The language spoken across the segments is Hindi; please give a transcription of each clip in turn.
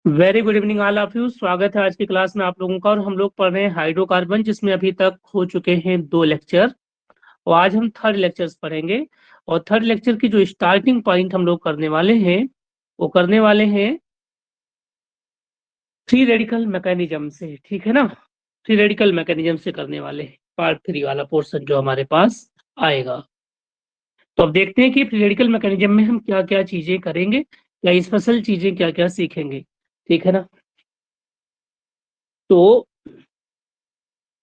Very good evening all of you. स्वागत है आज की क्लास में आप लोगों का। और हम लोग पढ़ रहे हैं हाइड्रोकार्बन, जिसमें अभी तक हो चुके हैं 2 लेक्चर और आज हम थर्ड लेक्चर्स पढ़ेंगे। और थर्ड लेक्चर की जो स्टार्टिंग पॉइंट हम लोग करने वाले हैं वो करने वाले हैं फ्री रेडिकल मैकेनिज्म से। ठीक है ना, फ्री रेडिकल मैकेनिज्म से करने वाले हैं पार्ट 3 वाला पोर्शन जो हमारे पास आएगा। तो अब देखते हैं कि फ्री रेडिकल मैकेनिज्म में हम क्या क्या चीजें करेंगे, क्या स्पेशल चीजें क्या क्या सीखेंगे। ठीक है ना, तो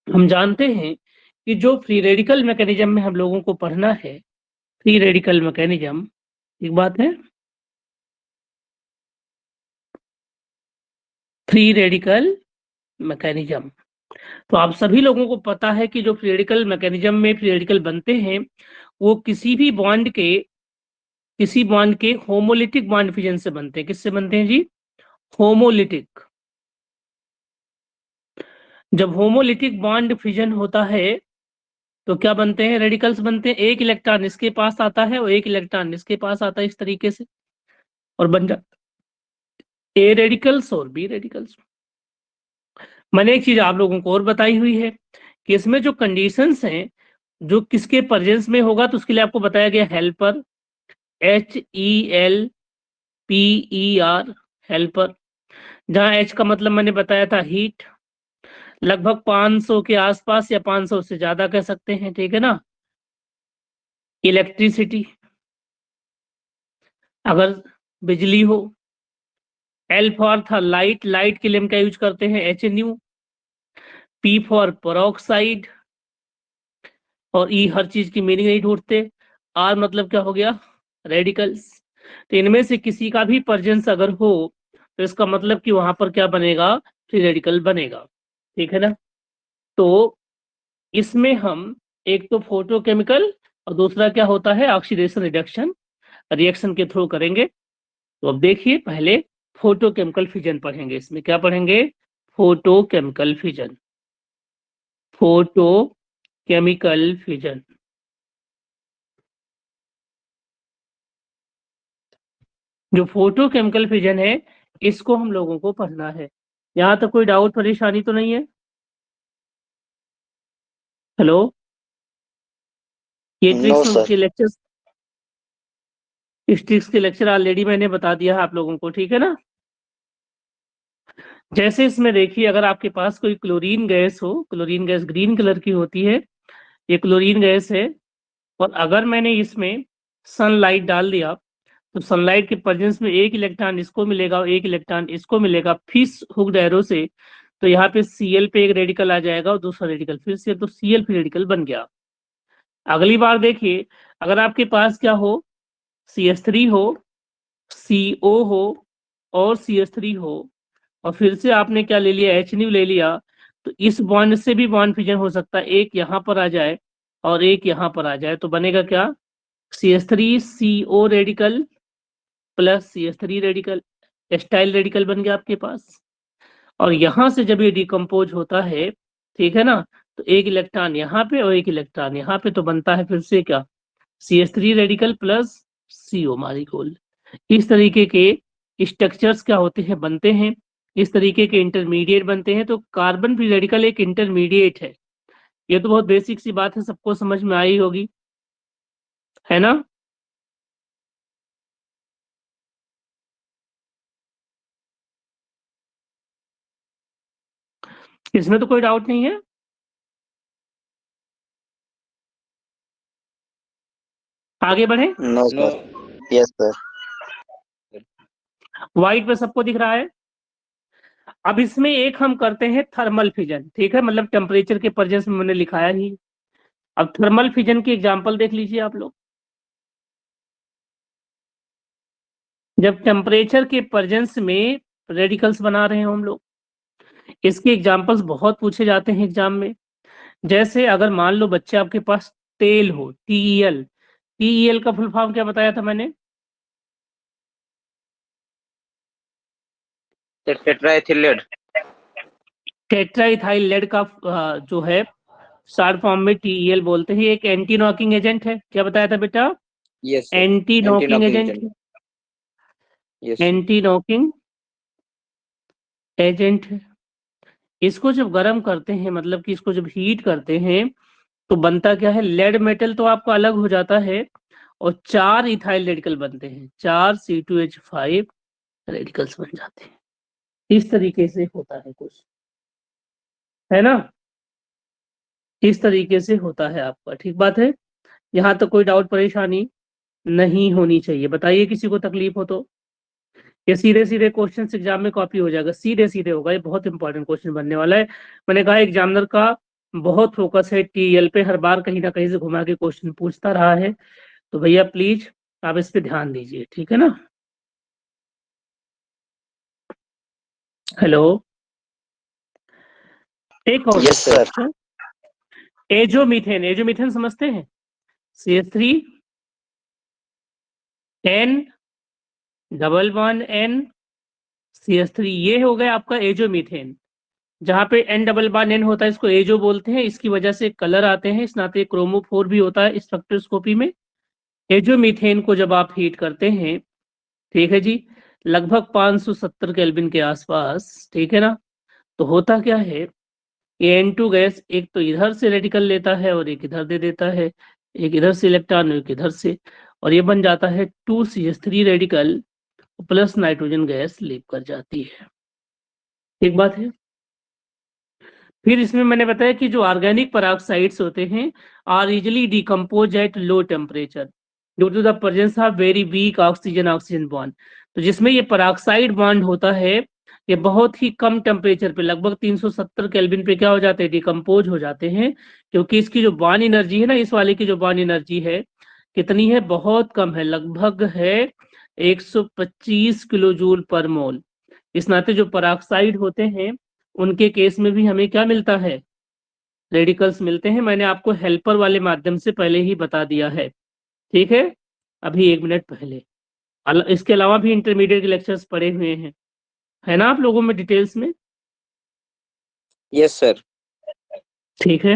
हम जानते हैं कि जो फ्री रेडिकल मैकेनिज्म में हम लोगों को पढ़ना है, फ्री रेडिकल मैकेनिज्म, एक बात है फ्री रेडिकल मैकेनिज्म। तो आप सभी लोगों को पता है कि जो फ्री रेडिकल मैकेनिज्म में फ्री रेडिकल बनते हैं वो किसी बॉन्ड के होमोलिटिक बॉन्ड फिजन से बनते हैं। किससे बनते हैं जी? होमोलिटिक। जब होमोलिटिक बॉन्ड फिजन होता है तो क्या बनते हैं? रेडिकल्स बनते हैं। एक इलेक्ट्रॉन इसके पास आता है और एक इलेक्ट्रॉन इसके पास आता है, इस तरीके से, और बन जाता ए रेडिकल्स और बी रेडिकल्स। मैंने एक चीज आप लोगों को और बताई हुई है कि इसमें जो कंडीशंस हैं, जो किसके प्रेजेंस में होगा, तो उसके लिए आपको बताया गया हेल्पर, HELPER, हेल्पर। जहां H का मतलब मैंने बताया था हीट, लगभग 500 के आसपास या 500 से ज्यादा कह सकते हैं। ठीक है ना। इलेक्ट्रिसिटी, अगर बिजली हो। L फॉर था लाइट, लाइट के लिए हम क्या यूज करते हैं? HNU। P फॉर पेरोक्साइड, और ई हर चीज की मीनिंग नहीं ढूंढते। आर मतलब क्या हो गया? रेडिकल्स। तो इनमें से किसी का भी प्रेजेंस अगर हो तो इसका मतलब कि वहां पर क्या बनेगा? फ्री रेडिकल बनेगा। ठीक है ना। तो इसमें हम एक तो फोटोकेमिकल और दूसरा क्या होता है? ऑक्सीडेशन रिडक्शन रिएक्शन के थ्रू करेंगे। तो अब देखिए, पहले फोटोकेमिकल फिजन पढ़ेंगे। इसमें क्या पढ़ेंगे? Photochemical fission. Photochemical fission. जो फोटोकेमिकल फिजन है इसको हम लोगों को पढ़ना है। यहाँ तक कोई डाउट परेशानी तो नहीं है? हेलो, ये नो ट्रिक्स सर। के लेक्चर्स, इस ट्रिक्स के लेक्चर ऑलरेडी मैंने बता दिया है आप लोगों को। ठीक है ना। जैसे इसमें देखिए, अगर आपके पास कोई क्लोरीन गैस हो, क्लोरीन गैस ग्रीन कलर की होती है, ये क्लोरीन गैस है, और अगर मैंने इसमें सनलाइट डाल दिया तो सनलाइट के प्रेजेंस में एक इलेक्ट्रॉन इसको मिलेगा और एक इलेक्ट्रॉन इसको मिलेगा फिश हुक्ड एरो से। तो यहाँ पे Cl पे एक रेडिकल आ जाएगा और दूसरा रेडिकल फिर से, तो Cl फिर रेडिकल बन गया। अगली बार देखिए, अगर आपके पास क्या हो? CH3 हो, CO हो और CH3 हो, और फिर से आपने क्या ले लिया? HNU ले लिया, तो इस बॉन्ड से भी बॉन्ड फिजन हो सकता है। एक यहाँ पर आ जाए और एक यहाँ पर आ जाए, तो बनेगा क्या? CH3CO radical plus CH3 radical, style radical बन गया आपके पास। और यहां से जब ये डिकम्पोज होता है, ठीक है ना, तो एक इलेक्ट्रॉन यहाँ पे और एक इलेक्ट्रॉन यहाँ पे, तो बनता है फिर से क्या? CH3 radical plus CO molecule. इस तरीके के स्ट्रक्चर्स क्या होते हैं? बनते हैं। इस तरीके के इंटरमीडिएट बनते हैं। तो कार्बन फ्री रेडिकल एक इंटरमीडिएट है। ये तो बहुत बेसिक सी बात है, सबको समझ में आई होगी, है ना। इसमें तो कोई डाउट नहीं है। आगे बढ़े। No no. Sir. Yes sir. White पे सबको दिख रहा है। अब इसमें एक हम करते हैं थर्मल फिजन। ठीक है, मतलब टेम्परेचर के प्रेजेंस में मैंने लिखाया ही। अब थर्मल फिजन की एग्जांपल देख लीजिए आप लोग। जब टेम्परेचर के प्रेजेंस में रेडिकल्स बना रहे हो हम लोग, इसके एग्जांपल्स बहुत पूछे जाते हैं एग्जाम में। जैसे अगर मान लो बच्चे आपके पास तेल हो, TEL, TEL का फुल फॉर्म क्या बताया था मैंने? टेट्राएथिलेट। टेट्राइथाइल लेड का जो है शॉर्ट फॉर्म में TEL बोलते हैं। एक एंटी नॉकिंग एजेंट है। क्या बताया था बेटा? Yes sir. Anti anti knocking knocking agent agent. है। Yes sir. Anti knocking agent है। इसको जब गर्म करते हैं, मतलब कि इसको जब हीट करते हैं, तो बनता क्या है, लेड मेटल तो आपका अलग हो जाता है और 4 इथाइल रेडिकल बनते हैं, 4 C2H5 रेडिकल्स बन जाते हैं। इस तरीके से होता है कुछ, है ना? इस तरीके से होता है आपका, ठीक बात है? यहाँ तक कोई डाउट परेशानी नहीं होनी चाहिए। बताइए किसी को तकलीफ हो तो। ये सीधे-सीधे क्वेश्चंस एग्जाम में कॉपी हो जाएगा, सीधे-सीधे होगा, ये बहुत इंपॉर्टेंट क्वेश्चन बनने वाला है। मैंने कहा एग्जामिनर का बहुत फोकस है टीएल पे, हर बार कहीं न कहीं से घुमा के क्वेश्चन पूछता रहा है, तो भैया प्लीज आप इस पे ध्यान दीजिए, ठीक है ना? हेलो, एक और Yes, sir. क्वेश्चन, एजोमीथेन, एजोमीथेन समझते हैं? CH3 N double bond N CH3, ये हो गया आपका एजोमीथेन। जहाँ पे N डबल बॉन्ड N होता है इसको एजो बोलते हैं, इसकी वजह से कलर आते हैं, इस नाते क्रोमोफोर भी होता है स्पेक्ट्रोस्कोपी में। एजोमीथेन को जब आप हीट करते हैं, ठीक है जी, लगभग 570 केल्विन के आसपास, ठीक है ना? तो होता क्या है, ये N2 गैस एक तो इधर से रेडिकल लेता है और एक इधर दे देता है, एक इधर से इलेक्ट्रॉन एक इधर से, और ये बन जाता है 2CH3 radical plus nitrogen gas leave कर जाती है। एक बात है। फिर इसमें मैंने बताया कि जो ऑर्गेनिक पेरोक्साइड्स होते हैं are easily decompose at low temperature due to the presence of very weak oxygen oxygen bond. तो जिसमें ये पेरोक्साइड बॉन्ड होता है, ये बहुत ही कम टेम्परेचर पे, लगभग 370 केल्विन पे क्या हो जाते हैं, डिकम्पोज हो जाते हैं, क्योंकि इसकी जो बॉन्ड एनर्जी है ना, इस वाले की जो बॉन्ड एनर्जी है कितनी है, बहुत कम है, लगभग है 125 किलो जूल पर मोल। इस नाते जो पेरोक्साइड होते हैं उनके केस में भी हमें क्या मिलता है, रेडिकल्स मिलते हैं। मैंने आपको हेल्पर वाले माध्यम से पहले ही बता दिया है, ठीक है, अभी 1 मिनट पहले। इसके अलावा भी इंटरमीडिएट के लेक्चर्स पढ़े हुए हैं, है ना आप लोगों में डिटेल्स में? Yes, sir. ठीक है,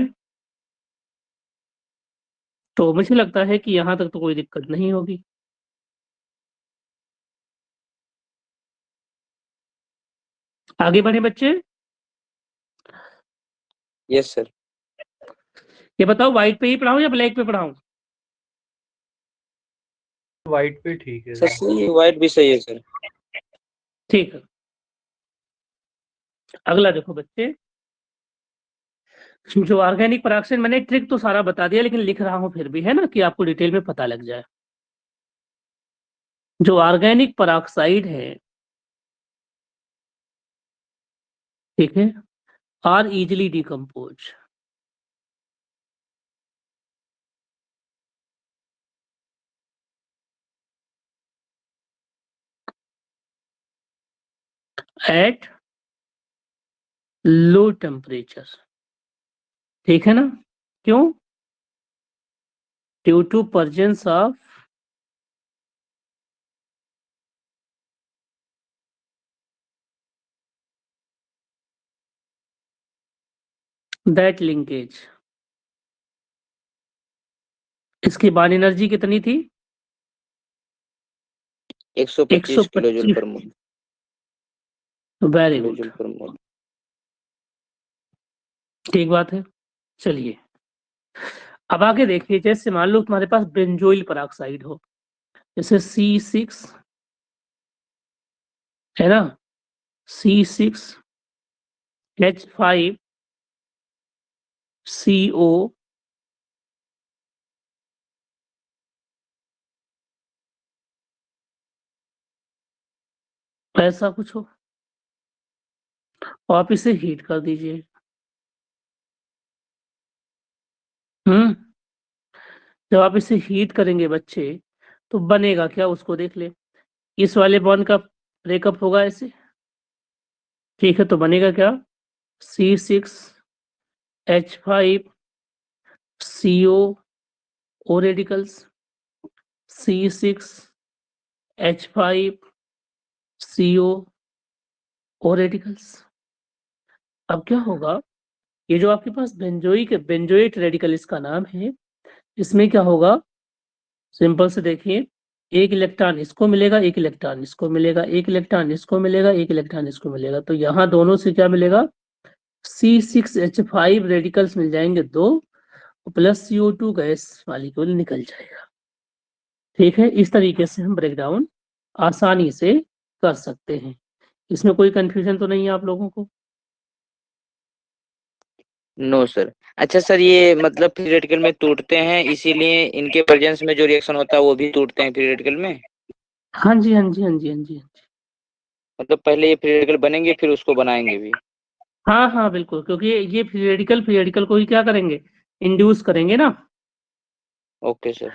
तो मुझे लगता है कि यहाँ तक तो कोई दिक्कत नहीं होगी। आगे बढ़े बच्चे। Yes, sir. ये बताओ व्हाइट पे ही पढ़ाऊं या ब्लैक पे पढ़ाऊं? व्हाइट पे ठीक है सर सही है, व्हाइट भी सही है सर। ठीक है, अगला देखो बच्चे, जो ऑर्गेनिक पेरोक्साइड, मैंने ट्रिक तो सारा बता दिया लेकिन लिख रहा हूं फिर भी, है ना, कि आपको डिटेल में पता लग जाए। जो ऑर्गेनिक पेरोक्साइड है, ठीक है, are easily decompose at low temperature, ठीक है ना? क्यों? Due to presence of that linkage. इसकी बॉन्ड एनर्जी कितनी थी? 125 kilo joule per mole. Very kilo good, joule per mole. ठीक बात है। चलिए अब आगे देखिए, जैसे मान लो तुम्हारे पास बेंजोइल पेरोक्साइड हो, जैसे C6, है ना, C6H5CO, ऐसा कुछ हो, आप इसे हीट कर दीजिए। जब आप इसे हीट करेंगे बच्चे, तो बनेगा क्या, उसको देख ले। इस वाले बॉन्ड का ब्रेकअप होगा ऐसे, ठीक है, तो बनेगा क्या, C6H5CO ओ रेडिकल्स, C6H5CO ओ रेडिकल्स। अब क्या होगा, ये जो आपके पास बेंजोइट रेडिकल इसका नाम है, इसमें क्या होगा, सिंपल से देखिए, एक इलेक्ट्रॉन इसको मिलेगा, एक इलेक्ट्रॉन इसको मिलेगा, एक इलेक्ट्रॉन इसको मिलेगा, एक इलेक्ट्रॉन इसको मिलेगा। तो यहाँ दोनों से क्या मिलेगा, C6H5 रेडिकल्स मिल जाएंगे 2 प्लस CO2 गैस मॉलिक्यूल निकल जाएगा। ठीक है, इस तरीके से हम ब्रेकडाउन आसानी से कर सकते हैं। इसमें कोई कंफ्यूजन तो नहीं है आप लोगों को? No sir. अच्छा सर, ये मतलब फ्री रेडिकल में टूटते हैं, इसीलिए इनके प्रेजेंस में जो रिएक्शन होता है वो भी टूटते हैं फ्री रेडिकल में? हाँ जी, हाँ जी, हाँ जी, हाँ जी, हाँ जी। मतलब पहले ये फ्री रेडिकल बनेंगे फिर उसको बनाएंगे भी? हाँ हाँ बिल्कुल, क्योंकि ये फ्री रेडिकल को ही क्या करेंगे, इंड्यूस करेंगे ना। Okay sir.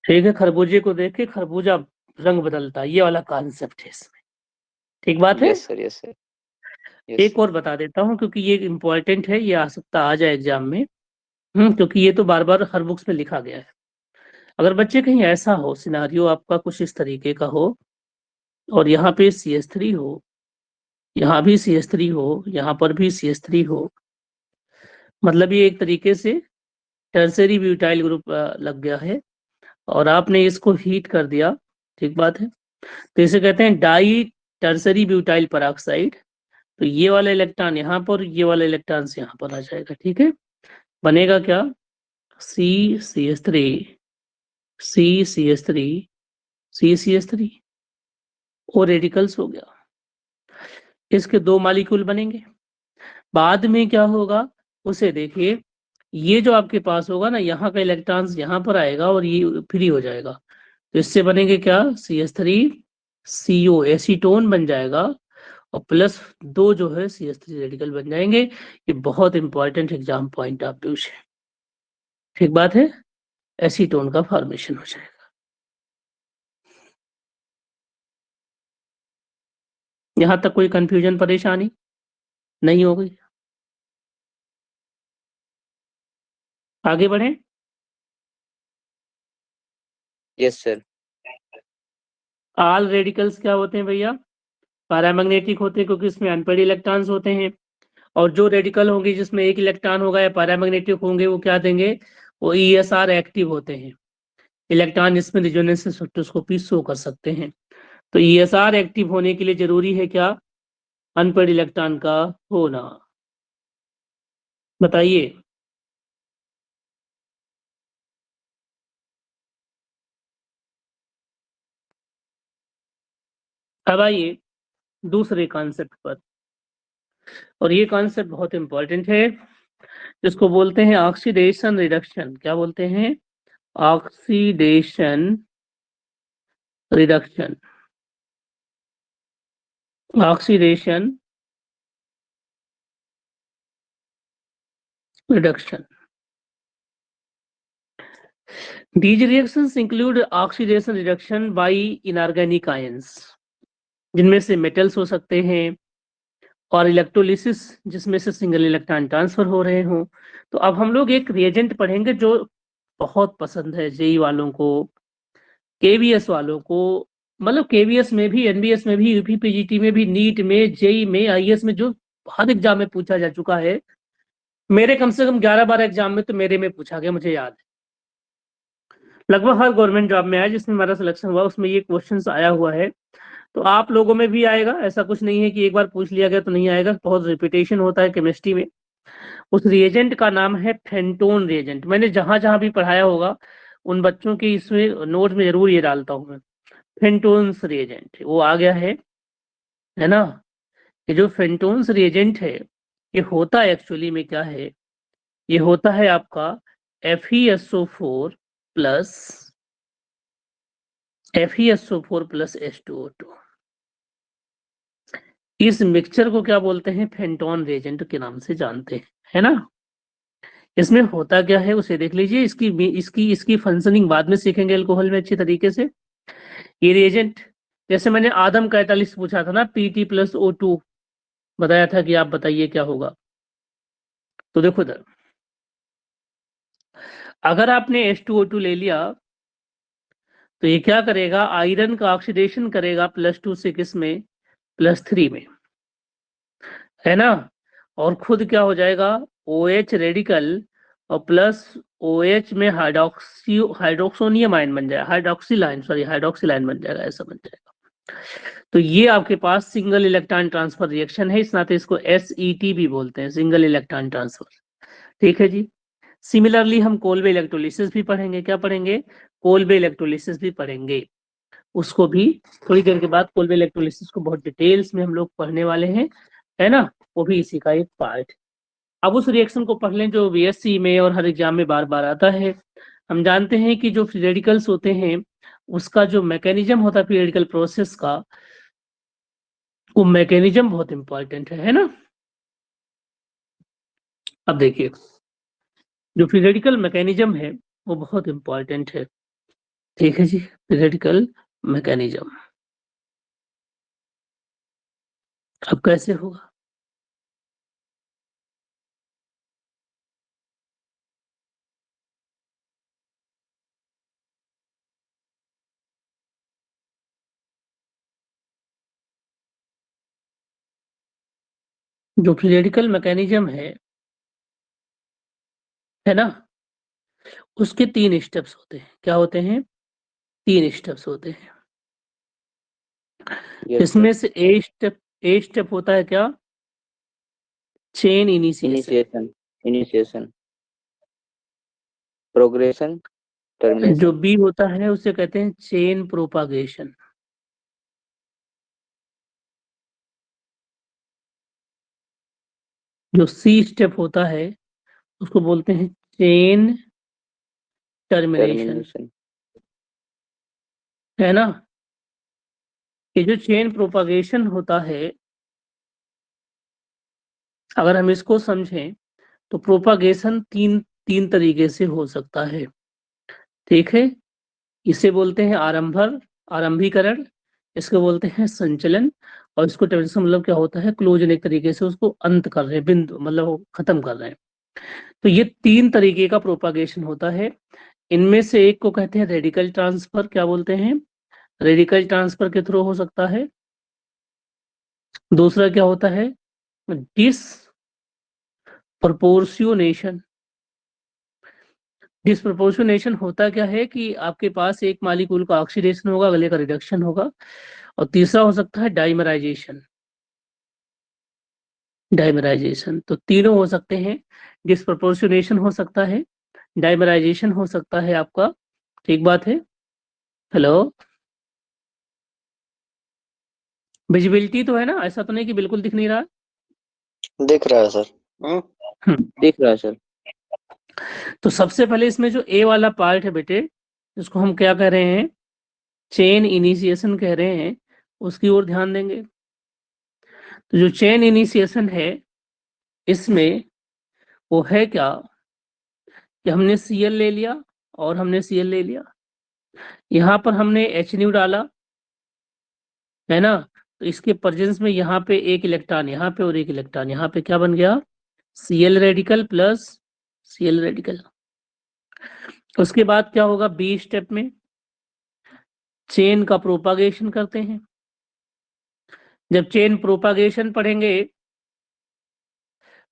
ठीक है, खरबूजे को देख के खरबूजा रंग बदलता है, ये वाला कॉन्सेप्ट है इसमें। ठीक बात है। Yes sir, yes sir, yes एक सर। और बता देता हूँ क्योंकि ये इम्पोर्टेंट है, ये आ सकता आ जाए एग्जाम में। क्योंकि ये तो बार बार हर बुक्स में लिखा गया है। अगर बच्चे कहीं ऐसा हो सिनारियो आपका कुछ इस तरीके का हो और यहाँ पे CH3 हो, यहाँ भी CH3 हो, यहाँ पर भी CH3 हो, मतलब ये एक तरीके से टर्सरी ब्यूटाइल ग्रुप लग गया है और आपने इसको हीट कर दिया। ठीक बात है, तो इसे कहते हैं डाई टर्सरी ब्यूटाइल पेरोक्साइड। तो ये वाला इलेक्ट्रॉन यहाँ पर, ये वाला इलेक्ट्रॉन से यहाँ पर आ जाएगा। ठीक है, बनेगा क्या, CCH3 CCH3 CCH3 और रेडिकल्स हो गया, इसके 2 मॉलिक्यूल बनेंगे। बाद में क्या होगा उसे देखिए, ये जो आपके पास होगा ना, यहाँ का इलेक्ट्रॉन्स यहाँ पर आएगा और ये फ्री हो जाएगा। तो इससे बनेंगे क्या, CH3CO एसीटोन बन जाएगा और प्लस 2 जो है CH3 रेडिकल बन जाएंगे। ये बहुत इंपॉर्टेंट एग्जाम पॉइंट आप पूछे। ठीक बात है, एसीटोन का फॉर्मेशन हो जाएगा। यहाँ तक कोई कंफ्यूजन परेशानी नहीं हो गई? आगे बढ़े। Yes sir. ऑल रेडिकल्स क्या होते हैं भैया, पैरामैग्नेटिक होते हैं क्योंकि इसमें अनपेड इलेक्ट्रॉन्स होते हैं। और जो रेडिकल होंगे जिसमें एक इलेक्ट्रॉन होगा या पैरामैग्नेटिक होंगे वो क्या देंगे, वो ESR एक्टिव होते हैं। इलेक्ट्रॉन इसमें रिजोनेंस स्पेक्ट्रोस्कोपी शो कर सकते हैं। तो ESR एक्टिव होने के लिए जरूरी है क्या, अनपेड इलेक्ट्रॉन का होना। बताइए। अब आइए दूसरे कॉन्सेप्ट पर, और ये कॉन्सेप्ट बहुत इंपॉर्टेंट है, जिसको बोलते हैं ऑक्सीडेशन रिडक्शन। क्या बोलते हैं, oxidation reduction. Oxidation reduction. These reactions include oxidation reduction by inorganic ions, जिनमें से मेटल्स हो सकते हैं, और इलेक्ट्रोलिसिस जिसमें से सिंगल इलेक्ट्रॉन ट्रांसफर हो रहे हों। तो अब हम लोग एक रिएजेंट पढ़ेंगे जो बहुत पसंद है जेई वालों को, केवीएस वालों को, मतलब केवीएस में भी, एनबीएस में भी, यूपी पीजीटी में भी, नीट में, जेई में, आईएएस में, जो हर एग्जाम में पूछा जा चुका है। मेरे कम से कम 11-12 एग्जाम में तो मेरे में पूछा गया, मुझे याद है। लगभग हर गवर्नमेंट जॉब में आया जिसमें हमारा सिलेक्शन हुआ उसमें ये क्वेश्चंस आया हुआ है। तो आप लोगों में भी आएगा, ऐसा कुछ नहीं है कि एक बार पूछ लिया गया तो नहीं आएगा, बहुत रिपीटेशन होता है केमिस्ट्री में। उस रिएजेंट का नाम है फेंटोन रिएजेंट। मैंने जहां जहां भी पढ़ाया होगा उन बच्चों के इसमें नोट में जरूर ये डालता हूं मैं, फेंटोन्स रिएजेंट वो आ गया है ना। ये जो फेंटोन्स रिएजेंट है ये होता एक्चुअली में क्या है, ये होता है आपका FeSO4 plus FeSO4 plus H2O2। इस मिक्सचर को क्या बोलते हैं, फेंटोन रिएजेंट के नाम से जानते हैं, है ना। इसमें होता क्या है उसे देख लीजिए, इसकी फंक्शनिंग बाद में सीखेंगे अल्कोहल में अच्छी तरीके से। ये रिएजेंट, जैसे मैंने आदम कैटालिस्ट पूछा था ना, Pt प्लस O2 बताया था कि आप बताइए क्या होगा। तो देखो इधर, अगर आपने H2O2 ले लिया तो ये क्या करेगा, आयरन का ऑक्सीडेशन करेगा +2 से किस में, +3 में, है ना। और खुद क्या हो जाएगा, OH रेडिकल और प्लस OH में हाइड्रोक्सोनियम आयन बन जाएगा, हाइड्रोक्सिल बन जाएगा, ऐसा बन जाएगा। तो ये आपके पास सिंगल इलेक्ट्रॉन ट्रांसफर रिएक्शन है, इस नाते इसको SET भी बोलते हैं, सिंगल इलेक्ट्रॉन ट्रांसफर। ठीक है जी। सिमिलरली हम कोल्बे इलेक्ट्रोलिसिस भी पढ़ेंगे। क्या पढ़ेंगे? कोल्बे इलेक्ट्रोलिसिस भी पढ़ेंगे। उसको भी थोड़ी देर के बाद कोल्बे इलेक्ट्रोलिसिस को बहुत डिटेल्स में हम लोग पढ़ने वाले हैं, है ना। वो भी इसी का एक पार्ट। अब उस रिएक्शन को पढ़ लें जो BSc में और हर एग्जाम में बार बार आता है। हम जानते हैं कि जो फ्री रेडिकल्स होते हैं उसका जो मैकेनिज्म होता है फ्री रेडिकल प्रोसेस का, वो मैकेनिज्म बहुत इंपॉर्टेंट है ना। अब देखिए, जो फ्री रेडिकल मैकेनिज्म है वो बहुत इंपॉर्टेंट है। ठीक है जी, फ्री रेडिकल मैकेनिज्म अब कैसे होगा? जो फ्री रेडिकल मैकेनिज्म है ना, उसके 3 स्टेप्स होते हैं। क्या होते हैं? 3 स्टेप्स होते हैं। Yes, इसमें से ए स्टेप होता है क्या? Chain initiation. Initiation, progression, termination. जो बी होता है उसे कहते हैं चेन प्रोपागेशन। जो सी स्टेप होता है उसको बोलते हैं चेन टर्मिनेशन, है ना। ये जो चेन प्रोपागेशन होता है, अगर हम इसको समझें तो प्रोपागेशन तीन तरीके से हो सकता है। ठीक है, इसे बोलते हैं आरंभीकरण, इसको बोलते हैं संचलन, और इसको टर्मिनेशन मतलब क्या होता है? क्लोजन, एक तरीके से उसको अंत कर रहे हैं, बिंदु मतलब वो खत्म कर रहे हैं। तो ये 3 तरीके का प्रोपागेशन होता है। इनमें से एक को कहते हैं रेडिकल ट्रांसफर। क्या बोलते हैं? रेडिकल ट्रांसफर के थ्रू हो सकता है। दूसरा क्या होता है? डिसप्रपोर्शनेशन। डिसप्रपोर्शनेशन होता क्या है कि आपके पास एक मॉलिक्यूल का ऑक्सीडेशन होगा, अगले का रिडक्शन होगा। और तीसरा हो सकता है डाइमराइजेशन। तो तीनों हो सकते हैं। डिसप्रपोर्शनेशन हो सकता है, डाइमराइजेशन हो सकता है आपका। ठीक बात है। हेलो, विजिबिलिटी तो है ना? ऐसा तो नहीं कि बिल्कुल दिख नहीं रहा। दिख रहा है सर। दिख रहा है सर। तो सबसे पहले इसमें जो ए वाला पार्ट है बेटे, जिसको हम क्या कह रहे हैं? चेन इनिशिएशन कह रहे हैं, उसकी ओर ध्यान देंगे। तो जो चेन इनिशिएशन है इसमें वो है क्या कि हमने Cl ले लिया और हमने Cl ले लिया, यहाँ पर हमने HNU डाला, है ना। तो इसके प्रेजेंस में यहाँ पे एक इलेक्ट्रॉन यहाँ पे और एक इलेक्ट्रॉन यहाँ पे, क्या बन गया? Cl radical plus Cl radical. उसके बाद क्या होगा? बी स्टेप में चेन का प्रोपागेशन करते हैं। जब चेन प्रोपागेशन पढ़ेंगे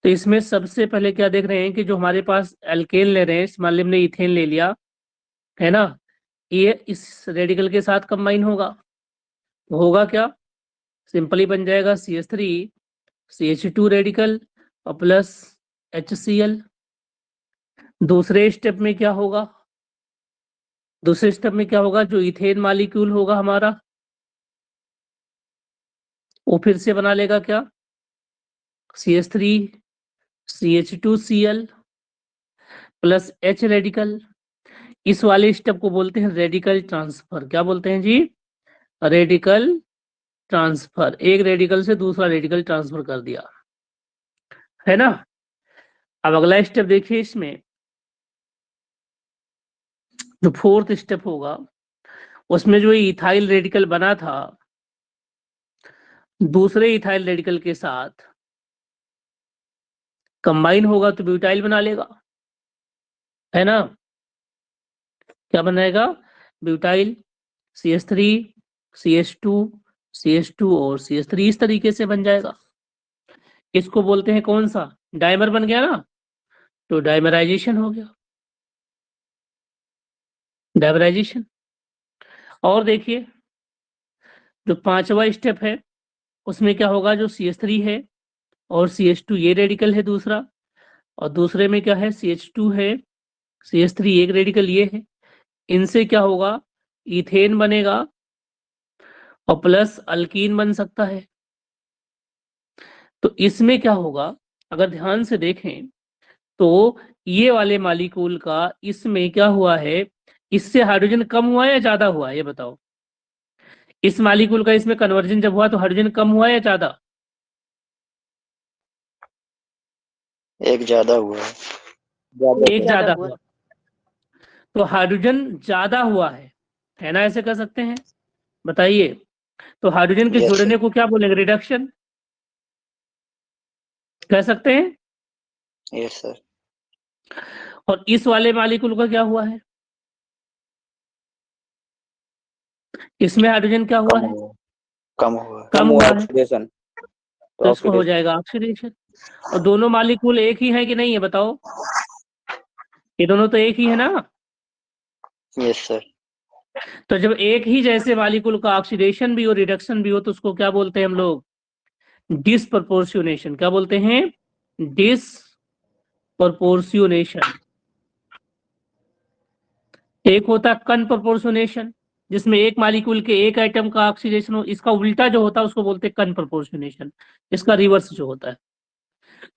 तो इसमें सबसे पहले क्या देख रहे हैं कि जो हमारे पास एल्केन ले रहे हैं, इस मामले में इथेन ले लिया, है ना। ये इस रेडिकल के साथ कंबाइन होगा, तो होगा क्या? सिंपली बन जाएगा CH3 CH2 रेडिकल और प्लस HCl। दूसरे स्टेप में क्या होगा? दूसरे स्टेप में क्या होगा? जो इथेन मॉलिक्यूल होगा हमारा, वो फिर से बना लेगा क्या? CH3 CH2Cl plus H radical. इस वाले स्टेप को बोलते हैं रेडिकल ट्रांसफर। क्या बोलते हैं जी? Radical transfer. एक रेडिकल से दूसरा रेडिकल ट्रांसफर कर दिया, है ना। अब अगला स्टेप देखिए, इसमें जो 4th स्टेप होगा उसमें जो इथाइल रेडिकल बना था दूसरे इथाइल रेडिकल के साथ कंबाइन होगा तो ब्यूटाइल बना लेगा, है ना। क्या बनाएगा? ब्यूटाइल। CH3 CH2 CH2 और CH3 इस तरीके से बन जाएगा। इसको बोलते हैं कौन सा? डाइमर बन गया ना। तो डाइमराइजेशन हो गया, डाइमराइजेशन। और देखिए जो 5वां स्टेप है उसमें क्या होगा, जो CH3 है और CH2 ये रेडिकल है दूसरा, और दूसरे में क्या है, CH2 है, CH3 एक रेडिकल ये है, इनसे क्या होगा, इथेन बनेगा और प्लस अल्कीन बन सकता है। तो इसमें क्या होगा, अगर ध्यान से देखें तो ये वाले मॉलिक्यूल का इसमें क्या हुआ है, इससे हाइड्रोजन कम हुआ है या ज्यादा हुआ है, ये बताओ। इस मॉलिक्यूल का इसमें कन्वर्जन जब हुआ तो हाइड्रोजन कम हुआ या ज्यादा? एक ज्यादा हुआ है। एक ज्यादा हुआ। तो हाइड्रोजन ज्यादा हुआ है ना, ऐसे कर सकते हैं, बताइए। तो हाइड्रोजन के यस जुड़ने सर। को क्या बोलेंगे, रिडक्शन कह सकते हैं। Yes sir. और इस वाले मॉलिक्यूल का क्या हुआ है, इसमें हाइड्रोजन क्या हुआ कम है, हुआ। कम हुआ। कम कम हुआ हुआ है, ऑक्सीडेशन। तो तो इसको हो ऑक्सीडेशन जाएगा ऑक्सीडेशन। और दोनों मॉलिक्यूल एक ही है कि नहीं है, बताओ। ये दोनों तो एक ही है ना। Yes sir. तो जब एक ही जैसे मॉलिक्यूल का ऑक्सीडेशन भी हो रिडक्शन भी हो तो उसको क्या बोलते हैं हम लोग, डिसप्रपोर्शनेशन। क्या बोलते हैं, डिसप्रपोर्शनेशन। एक होता है कनप्रपोर्शनेशन, जिसमें एक मॉलिक्यूल के एक एटम का ऑक्सीडेशन हो, इसका उल्टा जो होता है उसको बोलते हैं कनप्रपोर्शनेशन, इसका रिवर्स जो होता है।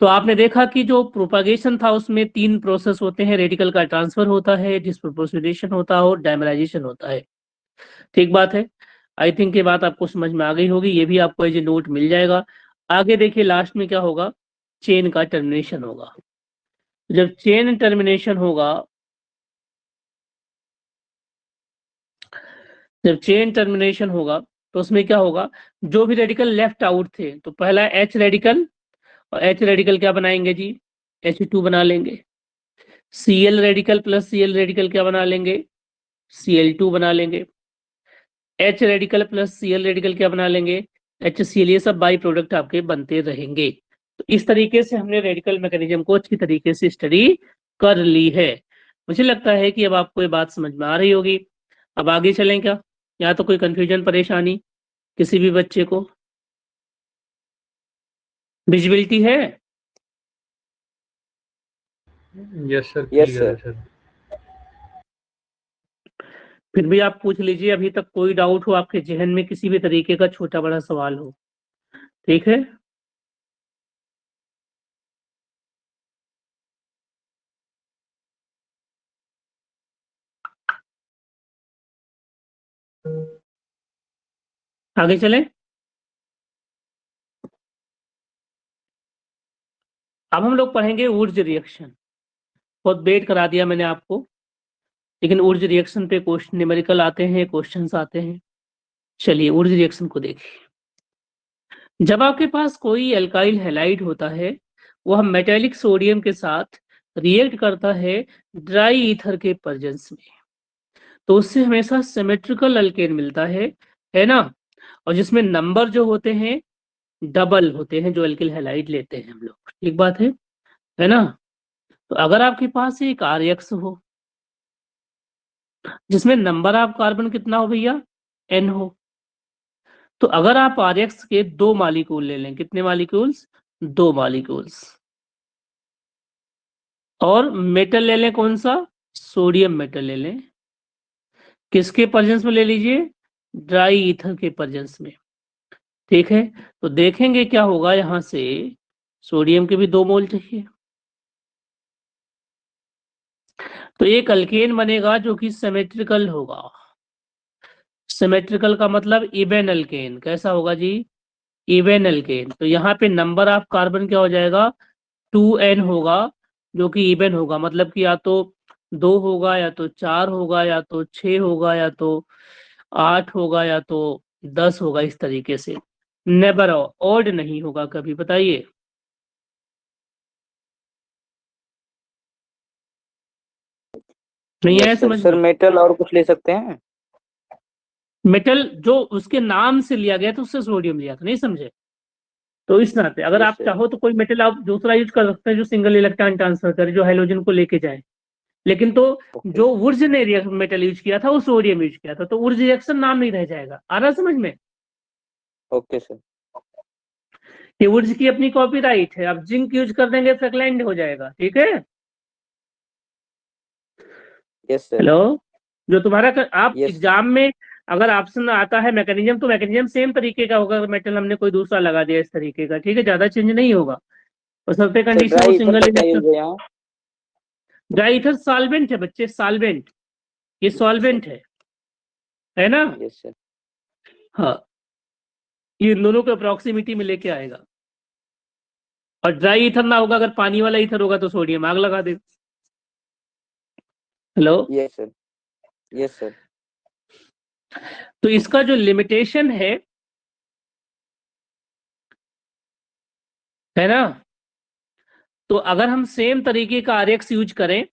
तो आपने देखा कि जो प्रोपागेशन था उसमें 3 प्रोसेस होते हैं, रेडिकल का ट्रांसफर होता है, डिसप्रोपोर्शनेशन होता है और डायमराइजेशन होता है। ठीक बात है। आई थिंक ये बात आपको समझ में आ गई होगी, ये भी आपको एज ए नोट मिल जाएगा। आगे देखिए लास्ट में क्या होगा, चेन का टर्मिनेशन होगा। जब चेन टर्मिनेशन होगा, जब चेन टर्मिनेशन होगा तो उसमें क्या होगा, जो भी रेडिकल लेफ्ट आउट थे, तो पहला H रेडिकल, और H रेडिकल क्या बनाएंगे जी, H2 बना लेंगे। Cl radical plus Cl radical क्या बना लेंगे, Cl2 बना लेंगे। H radical plus Cl radical क्या बना लेंगे, HCl। ये सब बाई प्रोडक्ट आपके बनते रहेंगे। तो इस तरीके से हमने रेडिकल मैकेनिज्म को अच्छी तरीके से स्टडी कर ली है। मुझे लगता है कि अब आपको ये बात समझ में आ रही होगी। अब आगे चलें क्या, या तो कोई कंफ्यूजन परेशानी किसी भी बच्चे को, विजिबिलिटी है? यस सर, यस क्लियर है सर। सर। फिर भी आप पूछ लीजिए, अभी तक कोई डाउट हो आपके जहन में, किसी भी तरीके का छोटा बड़ा सवाल हो, ठीक है। आगे चलें। अब हम लोग पढ़ेंगे ऊर्ज रिएक्शन। बहुत वेट करा दिया मैंने आपको, लेकिन ऊर्ज रिएक्शन पे क्वेश्चन न्यूमेरिकल आते हैं, क्वेश्चंस आते हैं। चलिए ऊर्ज रिएक्शन को देखिए। जब आपके पास कोई एल्काइल हैलाइड होता है, वह मेटेलिक सोडियम के साथ रिएक्ट करता है ड्राई ईथर के प्रेजेंस में, तो उससे हमेशा सिमेट्रिकल अल्केन मिलता है ना। और जिसमें नंबर जो होते हैं डबल होते हैं, जो एल्किल हैलाइड लेते हैं हम लोग, ठीक बात है ना। तो अगर आपके पास एक RX हो जिसमें नंबर ऑफ कार्बन कितना हो भैया, N हो, तो अगर आप RX के 2 मॉलिक्यूल ले लें, कितने मॉलिक्यूल्स, 2 मॉलिक्यूल्स, और मेटल ले लें, कौन सा, सोडियम मेटल ले लें, किसके प्रेजेंस में ले लीजिए, ड्राई ईथर के प्रेजेंस में, ठीक है। तो देखेंगे क्या होगा, यहां से सोडियम के भी 2 मोल चाहिए, तो एक अल्केन बनेगा जो कि सिमेट्रिकल होगा। सिमेट्रिकल का मतलब इवन अल्केन, कैसा होगा जी, इवन अल्केन। तो यहाँ पे नंबर ऑफ कार्बन क्या हो जाएगा, 2n होगा, जो कि इवन होगा, मतलब कि या तो 2 होगा या तो 4 होगा या तो 6 होगा या तो 8 होगा या तो 10 होगा, इस तरीके से। नेवर ऑड नहीं होगा कभी, बताइए। नहीं आया यस सर। समझ सर में, मेटल और कुछ ले सकते हैं? मेटल जो उसके नाम से लिया गया था उससे सोडियम लिया था, नहीं समझे। तो इस नाते अगर Yes, आप sir. चाहो तो कोई मेटल आप दूसरा यूज कर सकते हैं जो सिंगल इलेक्ट्रॉन ट्रांसफर करे, जो हाइड्रोजन को लेके जाए। लेकिन तो Okay. जो वुर्ज ने मेटल यूज किया था वो सोडियम यूज किया था, तो वुर्ज रिएक्शन नाम नहीं रह जाएगा। आ रहा समझ में? Okay, sir. ये वुर्ज की अपनी कॉपीराइट है। आप जिंक यूज कर देंगे फ्रैक्लाइंड हो जाएगा। ठीक है। Yes, sir. हेलो, जो तुम्हारा आप Yes. एग्जाम में अगर ऑप्शन आता है मैकेनिज्म, तो मैकेनिज्म सेम तरीके का होगा। मेटल हमने कोई दूसरा लगा दिया इस तरीके का, ठीक है, ज्यादा चेंज नहीं होगा। और सबसे Sir, कंडीशन dry वो ether सिंगल का क्या इलेक्ट्रॉन। यूज है यहाँ? ड्राई ईथर सॉल्वेंट है बच्चे, सॉल्वेंट। ये सॉल्वेंट है ना? Yes, sir. हाँ, ये इन दोनों को अप्रोक्सीमिटी में लेके आएगा। और ड्राई ईथर ना होगा, अगर पानी वाला ईथर होगा तो सोडियम आग लगा दे। Hello, Yes, sir. Yes, sir. तो इसका जो लिमिटेशन है ना, तो अगर हम सेम तरीके का आरएक्स यूज करें,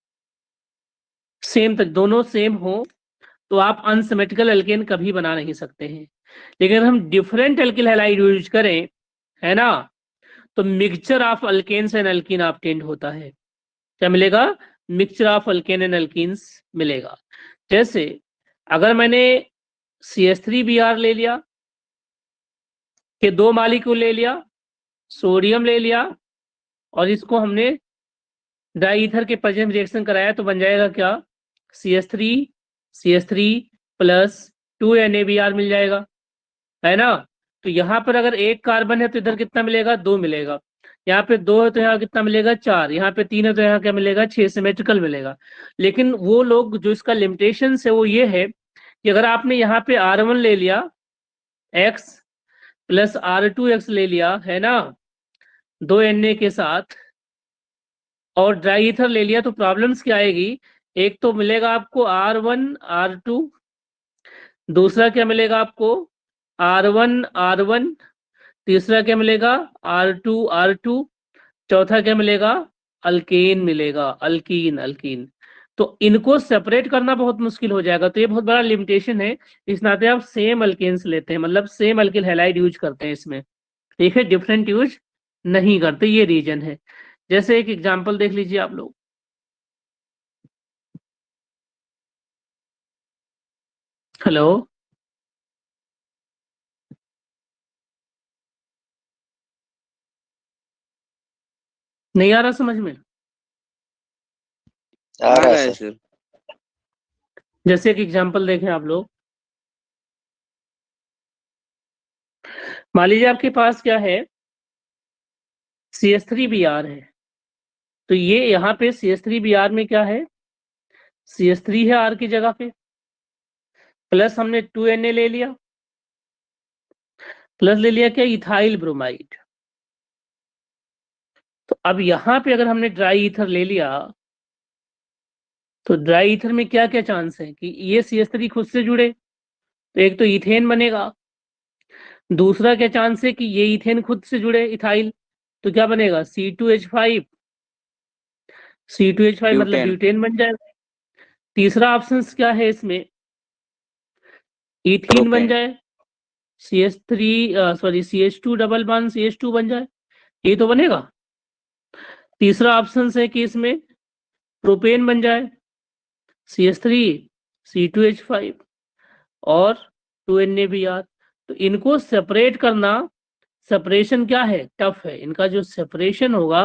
सेम तक दोनों सेम हो, तो आप अनसिमेट्रिकल एल्केन कभी बना नहीं सकते हैं। लेकिन अगर हम डिफरेंट एल्किल हैलाइड यूज करें, है ना, तो mixture of alkanes and alkene obtained होता है। क्या मिलेगा? Mixture of alkane and alkenes मिलेगा। जैसे अगर मैंने CH3Br ले लिया के 2 मॉलिक्यूल ले लिया, सोडियम ले लिया, और इसको हमने डाई ईथर के प्रेजेंट रिएक्शन कराया, तो बन जाएगा क्या? CH3 प्लस 2 NaBr मिल जाएगा, है ना। तो यहाँ पर अगर एक कार्बन है तो इधर कितना मिलेगा? 2 मिलेगा। यहाँ पे 2 है तो यहाँ कितना मिलेगा? 4। यहाँ पे 3 है तो यहाँ क्या मिलेगा? 6 सिमेट्रिकल मिलेगा। लेकिन वो लोग जो इसका लिमिटेशन है वो ये है कि अगर आपने यहाँ पे R1 ले लिया X प्लस R2X ले लिया, है ना, 2 Na के साथ, और ड्राई ईथर ले लिया, तो प्रॉब्लम्स क्या आएगी? एक तो मिलेगा आपको R1 R2, दूसरा क्या मिलेगा आपको? R1 तीसरा क्या मिलेगा? R2 चौथा क्या मिलेगा? अल्केन मिलेगा, अल्कीन। तो इनको सेपरेट करना बहुत मुश्किल हो जाएगा। तो ये बहुत बड़ा लिमिटेशन है। इस नाते आप सेम अल्केन्स लेते हैं, मतलब सेम अल्किल हैलाइड यूज करते हैं इसमें, ठीक है, डिफरेंट यूज नहीं करते। ये रीजन है। जैसे एक एग्जांपल देख लीजिए आप लोग। हेलो, नहीं आ रहा समझ में? आ रहा है है सर। सर। जैसे एक एग्जांपल देखें आप लोग। मान लीजिए आपके पास क्या है? CH3Br है। तो ये यहाँ पे CH3Br में क्या है? CH3 है R की जगह पे, प्लस हमने 2 Na ले लिया, प्लस ले लिया क्या? Ethyl bromide. तो अब यहाँ पे अगर हमने ड्राई ईथर ले लिया, तो ड्राई ईथर में क्या क्या चांस है कि ये CH3 खुद से जुड़े, तो एक तो इथेन बनेगा। दूसरा क्या चांस है कि ये इथेन खुद से जुड़े इथाइल, तो क्या बनेगा? C2H5 मतलब ब्यूटेन। ब्यूटेन बन जाएगा। तीसरा ऑप्शन क्या है इसमें? इथीन बन प्रोपेन। जाए, CH2 डबल बॉन्ड CH2 बन जाए, ये तो बनेगा। तीसरा ऑप्शन है कि इसमें प्रोपेन बन जाए, CH3 C2H5 और 2 NaBr। तो इनको सेपरेट करना, सेपरेशन क्या है? टफ है। इनका जो सेपरेशन होगा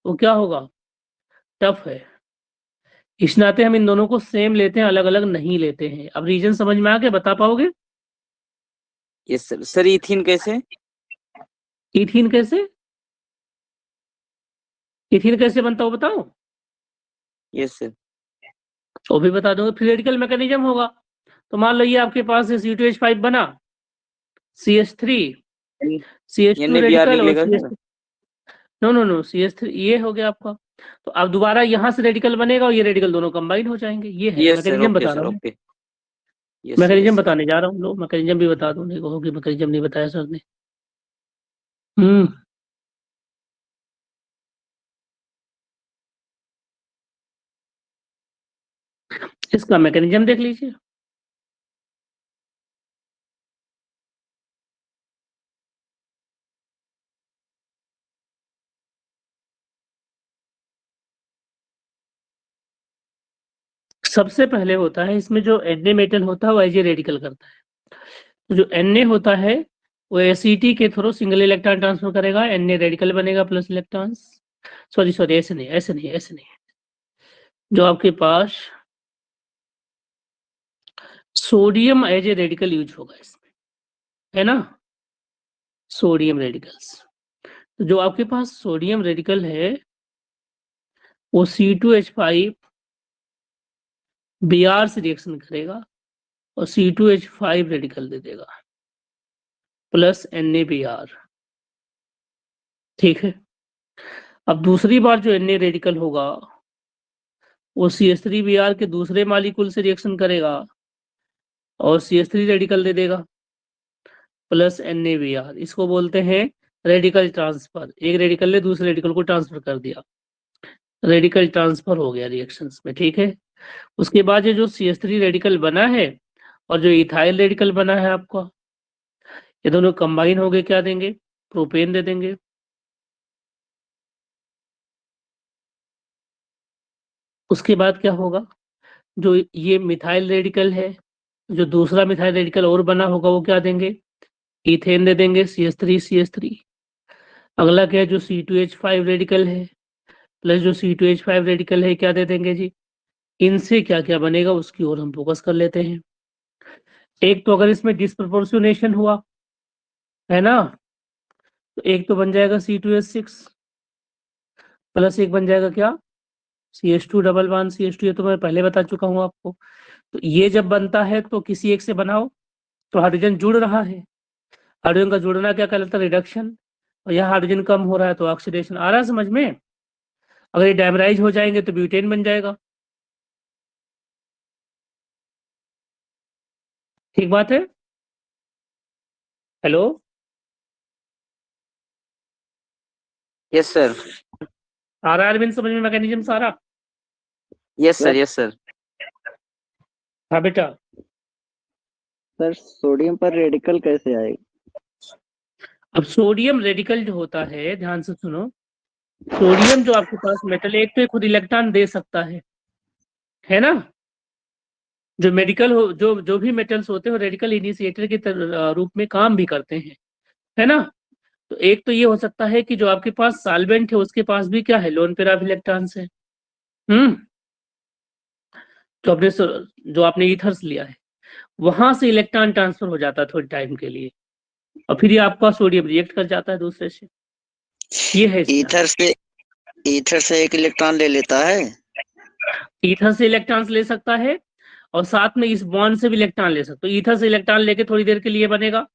वो क्या होगा? टफ है। इस नाते हम इन दोनों को सेम लेते हैं, अलग अलग नहीं लेते हैं। अब रीजन समझ में आ गया? बता पाओगे? Yes sir. सर इथिन कैसे? इथीन कैसे? इथीन कैसे बनता हो बताओ? Yes sir. वो भी बता दूंगा। थ्योरेटिकल मैकेनिज्म होगा। तो मान लो ये आपके पास C2H5 बना, CH3 CH2 NaBr रेडिकल और निकलेगा सर? नो CH3 ये हो गया आपका। तो अब दोबारा यहाँ से रेडिकल बनेगा और ये रेडिकल दोनों कंबाइन हो जाएंगे। ये है यस सर। मैकेनिज्म ओके बता सर। रहा हूँ। Okay. Yes sir. Mechanism yes sir. बताने जा रहा हूँ लोग। मैकेनिज्म भी बता दूं, नहीं कहोगे मैकेनिज्म नहीं बताया सर ने। हम्म इसका मैकेनिज्म देख लीजिए। सबसे पहले होता है इसमें जो Na मेटल होता है वो एज ए रेडिकल करता है। तो जो Na होता है वो एसिटी के थ्रू सिंगल इलेक्ट्रॉन ट्रांसफर करेगा, Na रेडिकल बनेगा प्लस इलेक्ट्रॉन्स। सॉरी ऐसे नहीं। जो आपके पास sodium as a radical use होगा इसमें, है ना, सोडियम रेडिकल्स। तो जो आपके पास सोडियम रेडिकल है वो C2H5 Br से रिएक्शन करेगा और C2H5 रेडिकल दे देगा प्लस NaBr। ठीक है, अब दूसरी बार जो Na रेडिकल होगा वो CH3Br के दूसरे मॉलिक्यूल से रिएक्शन करेगा और CH3 रेडिकल दे देगा प्लस NaBr। इसको बोलते हैं रेडिकल ट्रांसफर। एक रेडिकल ने दूसरे रेडिकल को ट्रांसफर कर दिया, रेडिकल ट्रांसफर हो गया रिएक्शंस में। ठीक है, उसके बाद ये जो CH3 रेडिकल बना है और जो इथाइल रेडिकल बना है आपका, ये दोनों कंबाइन हो गए क्या देंगे, प्रोपेन दे देंगे। उसके बाद क्या होगा, जो ये मिथाइल रेडिकल है, जो दूसरा मिथाइल रेडिकल और बना होगा वो क्या देंगे, इथेन दे देंगे CH3। अगला क्या है, जो C2H5 रेडिकल है प्लस जो C2H5 रेडिकल है क्या दे देंगे जी, इनसे क्या क्या बनेगा उसकी ओर हम फोकस कर लेते हैं। एक तो अगर इसमें डिस्प्रपोर्शनेशन हुआ है ना, तो एक तो बन जाएगा C2H6 प्लस एक बन जाएगा क्या, CH2 डबल बॉन्ड CH2। ये तो मैं पहले बता चुका हूँ आपको। तो ये जब बनता है तो किसी एक से बनाओ, तो हाइड्रोजन जुड़ रहा है, हाइड्रोजन का जुड़ना क्या कहलाता है, रिडक्शन। और यहाँ हाइड्रोजन कम हो रहा है तो ऑक्सीडेशन। आ रहा है समझ में? अगर ये डायमराइज हो जाएंगे तो ब्यूटेन बन जाएगा। ठीक बात है? Hello, yes sir. आ रहा है अरविंद समझ में मैकेनिज्म सारा? Yes sir. हाँ बेटा। सर सोडियम पर रेडिकल कैसे आएगा? अब सोडियम रेडिकल जो होता है, ध्यान से सुनो, सोडियम जो आपके पास मेटल है, एक तो खुद इलेक्ट्रॉन दे सकता है ना। जो मेडिकल हो, जो भी मेटल्स होते हैं रेडिकल इनिशिएटर के रूप में काम भी करते हैं, है ना। तो एक तो ये हो सकता है कि जो आपके पास सॉल्वेंट है उसके पास भी क्या है, लोन पेयर ऑफ इलेक्ट्रॉन्स है। तो अपने जो आपने ईथर्स लिया है वहां से इलेक्ट्रॉन ट्रांसफर हो जाता है थोड़ी टाइम के लिए, और फिर ये आपका सोडियम रिएक्ट कर जाता है दूसरे से। ये है इसका। ईथर से एक इलेक्ट्रॉन ले लेता है। ईथर से इलेक्ट्रॉन्स ले सकता है और साथ में इस बॉन्ड से भी इलेक्ट्रॉन ले सकते हो। ईथर से इलेक्ट्रॉन लेके थोड़ी देर के लिए बनेगा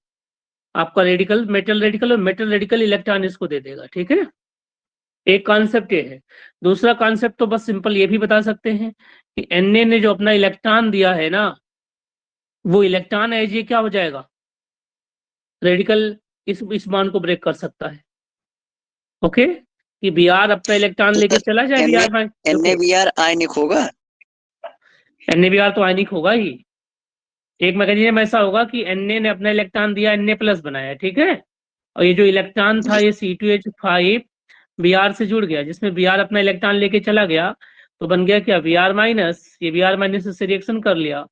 आपका रेडिकल, मेटल रेडिकल, और मेटल रेडिकल इलेक्ट्रॉन इसको दे देगा। ठीक है, एक कॉन्सेप्ट ये है। दूसरा कॉन्सेप्ट तो बस सिंपल ये भी बता सकते हैं कि Na ने जो अपना इलेक्ट्रॉन दिया है ना, वो इलेक्ट्रॉन एज ये क्या हो जाएगा, रेडिकल इस बॉन्ड को ब्रेक कर सकता है। ओके, कि Br अपना इलेक्ट्रॉन लेके चला जाए, Br में NaBr आयनिक होगा। NaBr तो आयनिक होगा ही। एक मैकेनिज्म ऐसा होगा कि Na ने अपना इलेक्ट्रॉन दिया, Na प्लस बनाया, ठीक है, और ये जो इलेक्ट्रॉन था ये C2H5 Br से जुड़ गया, जिसमें Br अपना इलेक्ट्रॉन लेके चला गया तो बन गया क्या, Br माइनस। ये Br माइनस से रिएक्शन कर लिया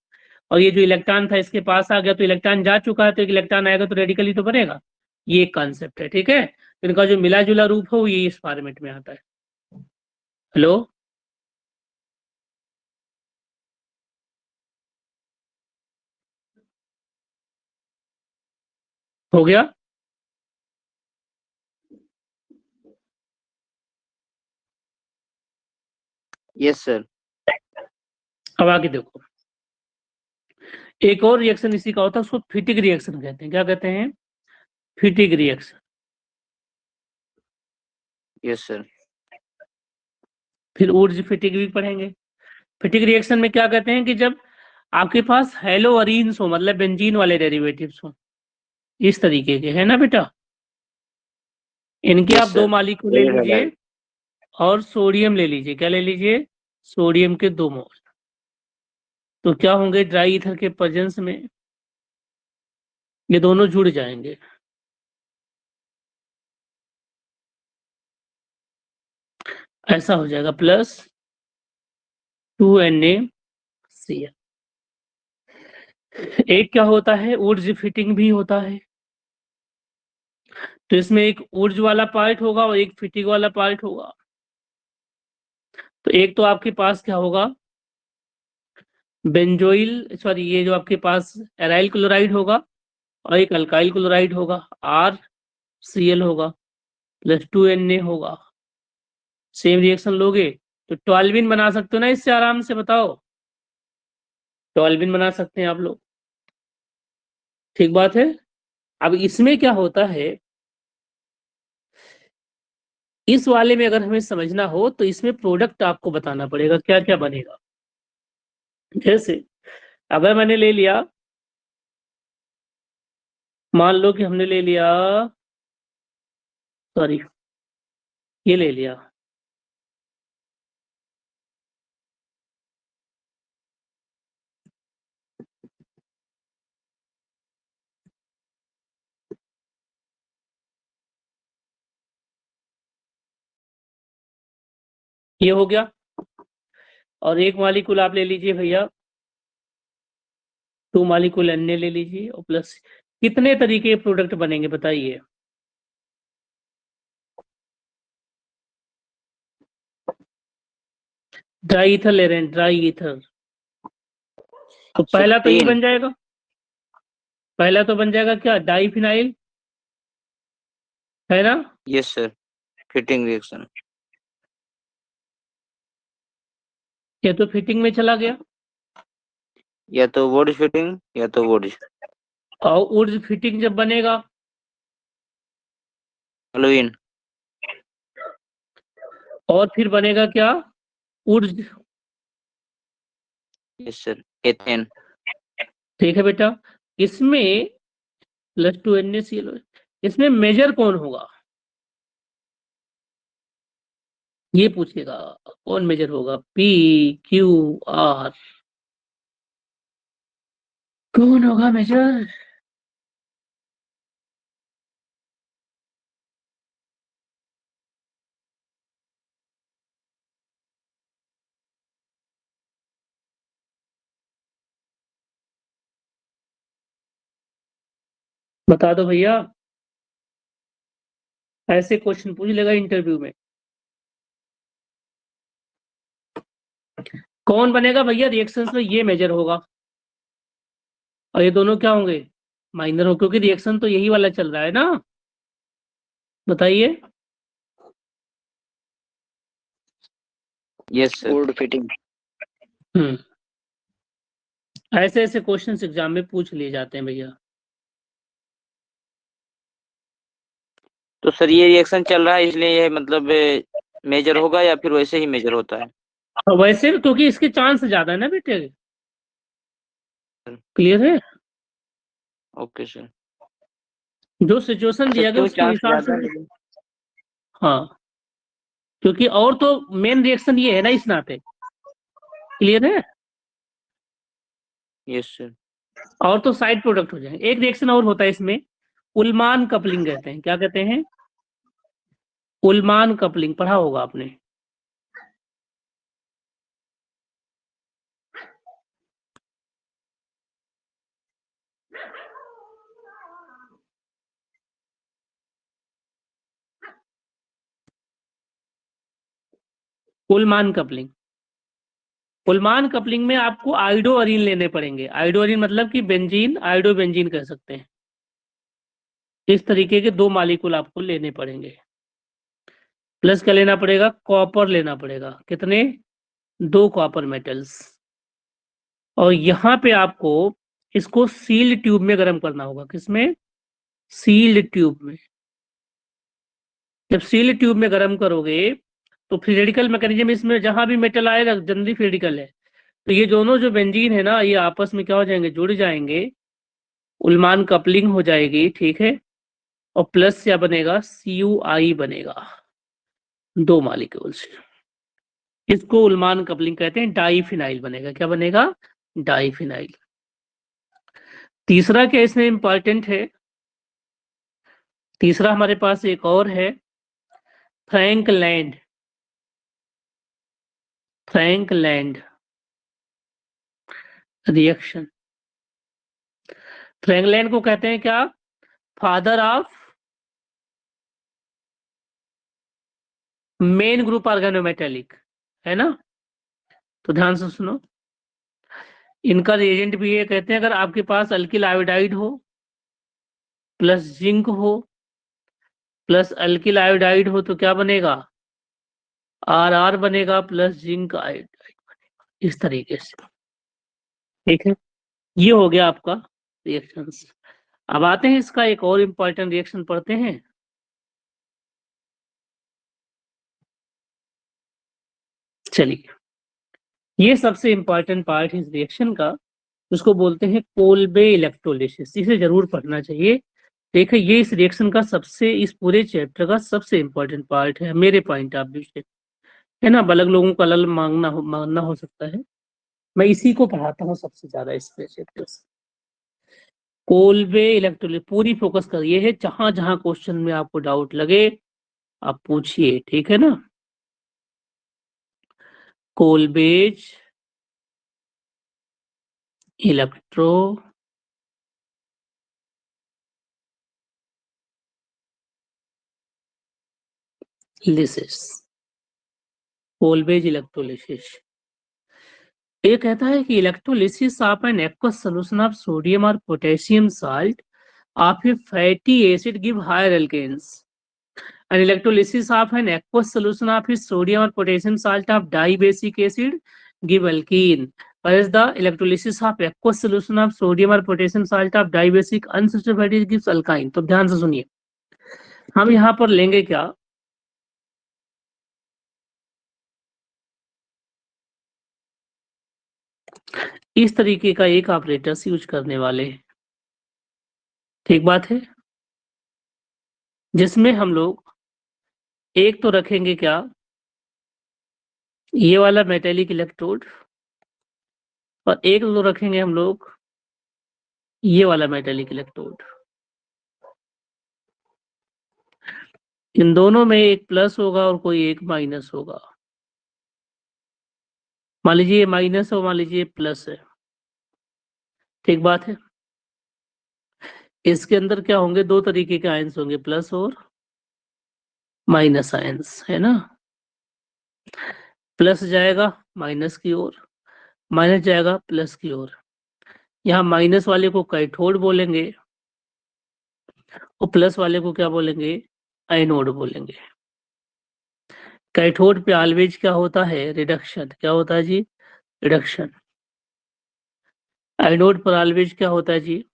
और ये जो इलेक्ट्रॉन था इसके पास आ गया, तो इलेक्ट्रॉन जा चुका है तो एक इलेक्ट्रॉन आएगा तो रेडिकल ही तो बनेगा। ये एक कॉन्सेप्ट है। ठीक है, इनका जो मिला जुला रूप है वो ये इस फॉर्मेट में आता है। हेलो, हो गया? Yes sir. अब आगे देखो, एक और रिएक्शन इसी का होता है, उसको फिटिक रिएक्शन कहते हैं। क्या कहते हैं, फिटिक रिएक्शन। Yes sir. फिर ऊर्ज फिटिक भी पढ़ेंगे। फिटिक रिएक्शन में क्या कहते हैं कि जब आपके पास हेलोअरीन्स हो, मतलब बेंजीन वाले डेरिवेटिव्स हो इस तरीके के, है ना बेटा, इनके आप यस दो सर। मालिक्यूल ले लीजिए और सोडियम ले लीजिए। क्या ले लीजिए, सोडियम के 2 मोल। तो क्या होंगे, ड्राई ईथर के प्रेजेंस में ये दोनों जुड़ जाएंगे। ऐसा हो जाएगा प्लस 2Na Cl। एक क्या होता है, ऊर्ज फिटिंग भी होता है। तो इसमें एक ऊर्ज वाला पार्ट होगा और एक फिटिंग वाला पार्ट होगा। तो एक तो आपके पास क्या होगा, बेंजोइल सॉरी ये जो आपके पास एराइल क्लोराइड होगा और एक अल्काइल क्लोराइड होगा, RCl होगा प्लस 2Na होगा। सेम रिएक्शन लोगे तो टॉल्विन बना सकते हो ना इससे आराम से, बताओ। टॉल्विन बना सकते हैं आप लोग, ठीक बात है। अब इसमें क्या होता है, इस वाले में अगर हमें समझना हो तो इसमें प्रोडक्ट आपको बताना पड़ेगा क्या क्या बनेगा। जैसे अगर मैंने ले लिया, मान लो कि हमने ले लिया, सॉरी ये ले लिया, ये हो गया। और एक मालिक्यूल आप ले लीजिए भैया, 2 मालिक्यूल Na ले लीजिए और प्लस कितने तरीके के प्रोडक्ट बनेंगे बताइए। ड्राई ईथर ले रहे हैं, ड्राई ईथर, तो सर पहला तो ये 3। बन जाएगा, पहला तो बन जाएगा क्या, डाईफिनाइल, है ना। Yes sir, fitting reaction. ये तो फिटिंग में चला गया। या तो वुड फिटिंग या तो वुड और ऊर्ज फिटिंग जब बनेगा टॉल्विन। और फिर बनेगा क्या, ऊर्ज, यस सर, एथेन। ठीक है बेटा। इसमें प्लस 2NaCl, इसमें मेजर कौन होगा ये पूछेगा, कौन मेजर होगा, PQR, कौन होगा मेजर। बता दो भैया, ऐसे क्वेश्चन पूछ लेगा इंटरव्यू में। कौन बनेगा भैया, रिएक्शंस में ये मेजर होगा और ये दोनों क्या होंगे, माइनर हो, क्योंकि रिएक्शन तो यही वाला चल रहा है ना, बताइए। Yes sir. Would fitting. ऐसे ऐसे क्वेश्चंस एग्जाम में पूछ लिए जाते हैं भैया। तो सर ये रिएक्शन चल रहा है इसलिए ये मतलब मेजर होगा या फिर वैसे ही मेजर होता है? वैसे भी क्योंकि इसके चांस ज्यादा है ना बेटे, क्लियर है। Okay sir. जो सिचुएशन दिया गया क्यों उसके चांस हिसाब ज्यादा से, है? हाँ, क्योंकि और तो मेन रिएक्शन ये है ना इस नाते, क्लियर है। Yes sir. और तो साइड प्रोडक्ट हो जाएंगे। एक रिएक्शन और होता है इसमें, उल्मान कपलिंग कहते हैं, क्या कहते हैं, उल्मान कपलिंग, पढ़ा होगा आपने। उल्मान कपलिंग, उल्मान कपलिंग में आपको आइडोअरीन लेने पड़ेंगे। आइडोअरीन मतलब कि बेंजीन, आइडो बेंजीन कह सकते हैं। इस तरीके के 2 मालिक्यूल आपको लेने पड़ेंगे। प्लस क्या लेना पड़ेगा, कॉपर लेना पड़ेगा। कितने, 2 कॉपर मेटल्स। और यहाँ पे आपको इसको सील्ड ट्यूब में गर्म करना होगा। किसमें, सील्ड ट्यूब में। जब सील्ड ट्यूब में गर्म करोगे तो पीरियडिकल मैकेनिज्म, इसमें जहां भी मेटल आएगा जनरली पीरियडिकल है, तो ये दोनों जो बेंजीन है ना, ये आपस में क्या हो जाएंगे, जुड़ जाएंगे, उल्मान कपलिंग हो जाएगी, ठीक है। और प्लस क्या बनेगा, CuI बनेगा, 2 मॉलिक्यूल्स। इसको उल्मान कपलिंग कहते हैं। डाईफिनाइल बनेगा, क्या बनेगा, डाईफिनाइल। तीसरा क्या इसमें इंपॉर्टेंट है, तीसरा हमारे पास एक और है, फ्रैंकलैंड। Frankland reaction. फ्रैंकलाइन को कहते हैं क्या? Father of main group organometallic, है ना? तो ध्यान से सुनो, इनका रिएजेंट भी ये कहते हैं, अगर आपके पास अल्किल आयोडाइड हो प्लस जिंक हो प्लस अल्किल आयोडाइड हो तो क्या बनेगा? आर बनेगा प्लस जिंक आयोडाइड बनेगा, इस तरीके से। ठीक है, ये हो गया आपका रिएक्शंस। अब आते हैं इसका एक और इम्पोर्टेंट रिएक्शन पढ़ते हैं। चलिए, ये सबसे इम्पोर्टेंट पार्ट है इस रिएक्शन का, उसको बोलते हैं कोल्बे इलेक्ट्रोलिसिस। इसे जरूर पढ़ना चाहिए। देखिए, ये इस रिएक्शन का सबसे, इस पूरे चैप्टर का सबसे इम्पोर्टेंट पार्ट है मेरे पॉइंट ऑफ व्यू से, है ना? अलग लोगों को अलग मानना हो सकता है, मैं इसी को पढ़ाता हूँ सबसे ज्यादा इस चैप्टर से। कोल्बे इलेक्ट्रोलिसिस पूरी फोकस करिए है, जहां जहां क्वेश्चन में आपको डाउट लगे आप पूछिए, ठीक है ना? Kolbe's electrolysis, Kolbe's electrolysis. ये कहता है कि electrolysis of an aqueous solution of sodium और potassium salt of a fatty acid give higher alkanes. An electrolysis of an aqueous solution of sodium और potassium salt of dibasic acid give alkene. Whereas the electrolysis of aqueous solution of sodium or potassium salt of dibasic unsaturated fatty acids gives alkyne। तो ध्यान से सुनिए, हम यहाँ पर लेंगे क्या? इस तरीके का एक ऑपरेटर्स यूज करने वाले हैं, ठीक बात है, जिसमें हम लोग एक तो रखेंगे क्या? ये वाला मेटेलिक इलेक्ट्रोड, और एक तो रखेंगे हम लोग ये वाला मेटेलिक इलेक्ट्रोड। इन दोनों में एक प्लस होगा और कोई एक माइनस होगा। मान लीजिए ये माइनस है, मान लीजिए प्लस है, ठीक बात है। इसके अंदर क्या होंगे? दो तरीके के आयंस होंगे, प्लस और माइनस आयंस, है ना? प्लस जाएगा माइनस की ओर, माइनस जाएगा प्लस की ओर। यहाँ माइनस वाले को कैथोड बोलेंगे और प्लस वाले को क्या बोलेंगे? एनोड बोलेंगे। कैथोड पे ऑलवेज क्या होता है? रिडक्शन। क्या होता है जी? रिडक्शन। एनोड पर ऑलवेज क्या होता है जी?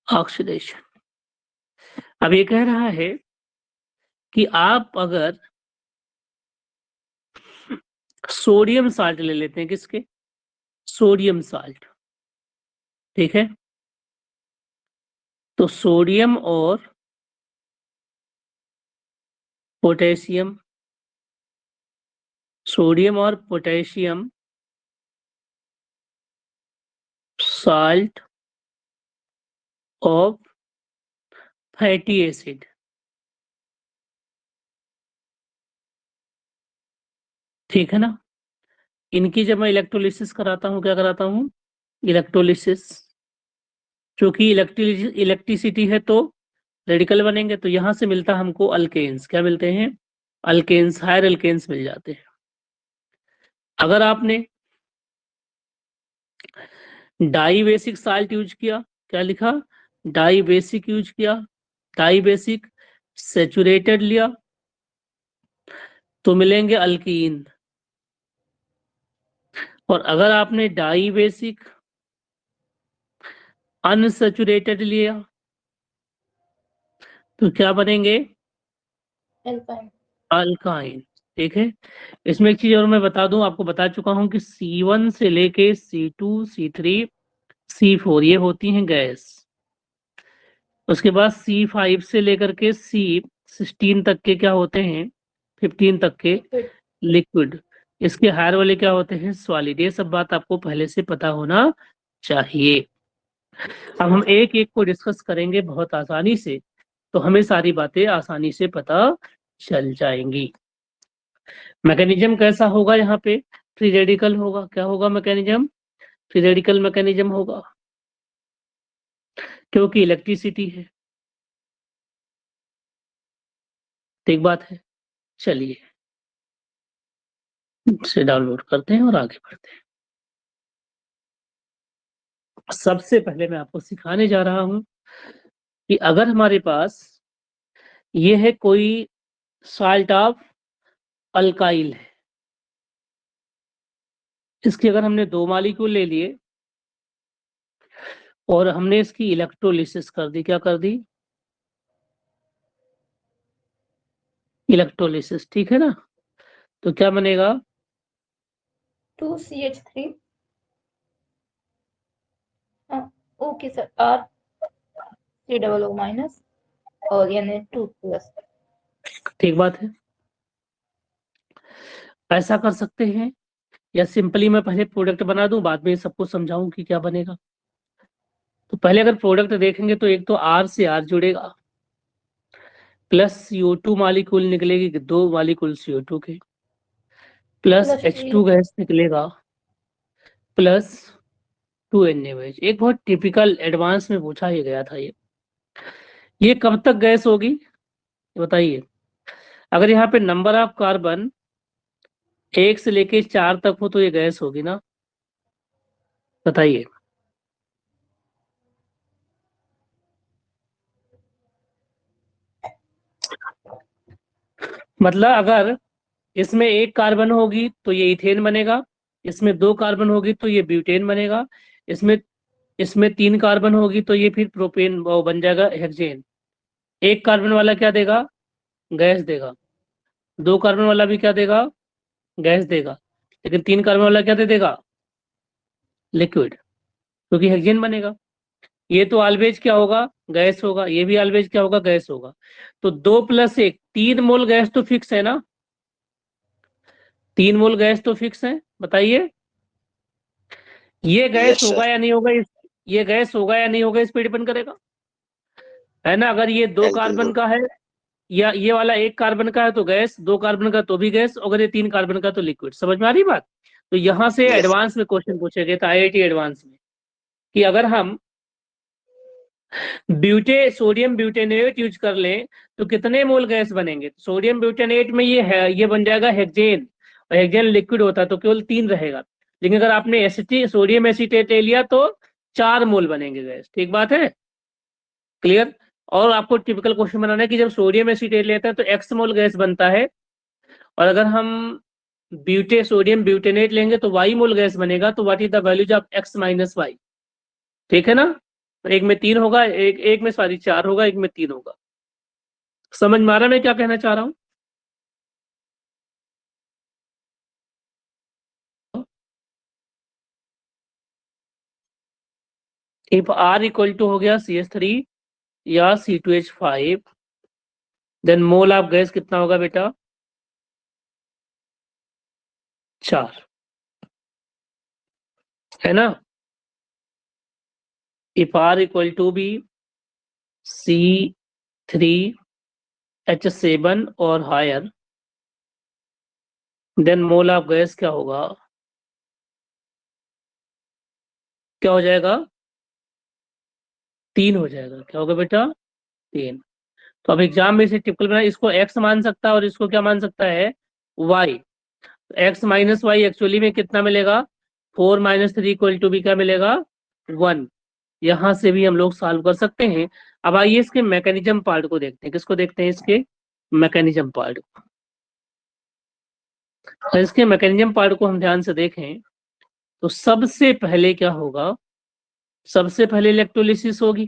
ऑक्सीडेशन। अब ये कह रहा है कि आप अगर सोडियम साल्ट ले लेते हैं, किसके? सोडियम साल्ट, ठीक है? तो सोडियम और पोटेशियम, सोडियम और potassium salt of fatty acid, ठीक है ना? इनकी जब मैं इलेक्ट्रोलिसिस कराता हूँ, क्या कराता हूँ? इलेक्ट्रोलिसिस। क्योंकि इलेक्ट्रिसिटी है तो रेडिकल बनेंगे, तो यहां से मिलता हमको अल्केन्स। क्या मिलते हैं? अल्केन्स, हायर अल्केन्स मिल जाते हैं। अगर आपने डाई बेसिक साल्ट यूज किया, क्या लिखा? डाई बेसिक यूज किया, डाई बेसिक सेचुरेटेड लिया तो मिलेंगे अल्कीन। और अगर आपने डाई बेसिक अनसेचुरेटेड लिया तो क्या बनेंगे? अल्काइन। ठीक है, इसमें एक चीज और मैं बता दूं, आपको बता चुका हूं कि C1 से लेके C2, C3, C4 ये होती हैं गैस। उसके बाद C5 से लेकर के C16 तक के क्या होते हैं? 15 तक के लिक्विड। इसके हायर वाले क्या होते हैं? सॉलिड। ये सब बात आपको पहले से पता होना चाहिए। अब हम एक एक को डिस्कस करेंगे बहुत आसानी से, तो हमें सारी बातें आसानी से पता चल जाएंगी। मैकेनिज्म कैसा होगा यहाँ पे? फ्री रेडिकल होगा। क्या होगा मैकेनिज्म? फ्री रेडिकल मैकेनिज्म होगा, क्योंकि इलेक्ट्रिसिटी है। ठीक बात है। चलिए इसे डाउनलोड करते हैं और आगे बढ़ते हैं। सबसे पहले मैं आपको सिखाने जा रहा हूं कि अगर हमारे पास ये है कोई साल्ट ऑफ अल्काइल है, इसके अगर हमने 2 मॉलिक्यूल ले लिए और हमने इसकी इलेक्ट्रोलिसिस कर दी। क्या कर दी? इलेक्ट्रोलिसिस। ठीक है ना? तो क्या बनेगा? 2CH3 okay sir, R3O minus और Na2 प्लस। ठीक बात है। ऐसा कर सकते हैं, या सिंपली मैं पहले प्रोडक्ट बना दूं, बाद में सबको समझाऊं कि क्या बनेगा। तो पहले अगर प्रोडक्ट देखेंगे तो एक तो R से R जुड़ेगा, प्लस CO2 मॉलिक्यूल निकलेगी, 2 मॉलिक्यूल CO2 के, प्लस प्लस H2 गैस निकलेगा, प्लस 2 NaOH। एक बहुत टिपिकल एडवांस में पूछा ही गया था ये कब तक गैस होगी बताइए? अगर यहाँ पे नंबर ऑफ कार्बन 1 से लेके 4 तक हो तो ये गैस होगी ना? बताइए। मतलब अगर इसमें 1 कार्बन होगी तो ये इथेन बनेगा, इसमें 2 कार्बन होगी तो ये ब्यूटेन बनेगा, इसमें इसमें 3 कार्बन होगी तो ये फिर प्रोपेन वो बन जाएगा हेक्सेन। 1 कार्बन वाला क्या देगा? गैस देगा। 2 कार्बन वाला भी क्या देगा? गैस देगा। लेकिन 3 कार्बन वाला क्या दे देगा? लिक्विड, क्योंकि हेक्सेन बनेगा। ये तो ऑलवेज क्या होगा? गैस होगा। ये भी ऑलवेज क्या होगा? गैस होगा। तो 2 + 1 3 मोल गैस तो फिक्स है ना? 3 मोल गैस तो फिक्स है। बताइए ये गैस यस होगा सर। या नहीं होगा? ये गैस होगा या नहीं होगा इस पे डिपेंड करेगा, है ना? अगर ये 2 यस कार्बन बिल्कुल। का है, या ये वाला 1 कार्बन का है तो गैस, 2 कार्बन का तो भी गैस, अगर ये 3 कार्बन का तो लिक्विड। समझ में आ रही बात? तो यहां से यस एडवांस में क्वेश्चन पूछे गए थे IIT एडवांस में, कि अगर हम सोडियम ब्यूटेनेट यूज कर लें तो कितने मोल गैस बनेंगे? सोडियम ब्यूटेनेट में ये है, ये बन जाएगा हेक्सेन, और हेक्सेन लिक्विड होता है तो केवल 3 रहेगा। लेकिन अगर आपने सोडियम एसीटेट ले लिया तो 4 मोल बनेंगे गैस। ठीक बात है? क्लियर? और आपको टिपिकल क्वेश्चन बनाना है कि जब सोडियम एसीटेट लेते हैं तो x मोल गैस बनता है, और अगर हम सोडियम ब्यूटेनेट लेंगे तो y मोल गैस बनेगा। तो what is the values of x - y? ठीक है ना? तो एक में 3 होगा, एक में सॉरी 4 होगा, एक में 3 होगा। समझ में आ रहा है मैं क्या कहना चाह रहा हूं? इफ R = हो गया CH3 या C2H5, then mole of gas कितना होगा बेटा? 4, है ना? इफ R = भी C3H7 और higher, then mole of gas क्या होगा? क्या हो जाएगा? 3 हो जाएगा। क्या होगा बेटा? 3। तो अब एग्जाम में से टिपिकल बना, इसको x मान सकता है और इसको क्या मान सकता है? y। x - y एक्चुअली में कितना मिलेगा? 4 - 3 = भी क्या मिलेगा? 1। यहां से भी हम लोग सॉल्व कर सकते हैं। अब आइए इसके मैकेनिज्म पार्ट को देखते हैं। किसको देखते हैं? इसके मैकेनिज्म पार्ट। और इसके मैकेनिज्म पार्ट को हम ध्यान से देखें तो सबसे पहले क्या होगा? सबसे पहले इलेक्ट्रोलिसिस होगी।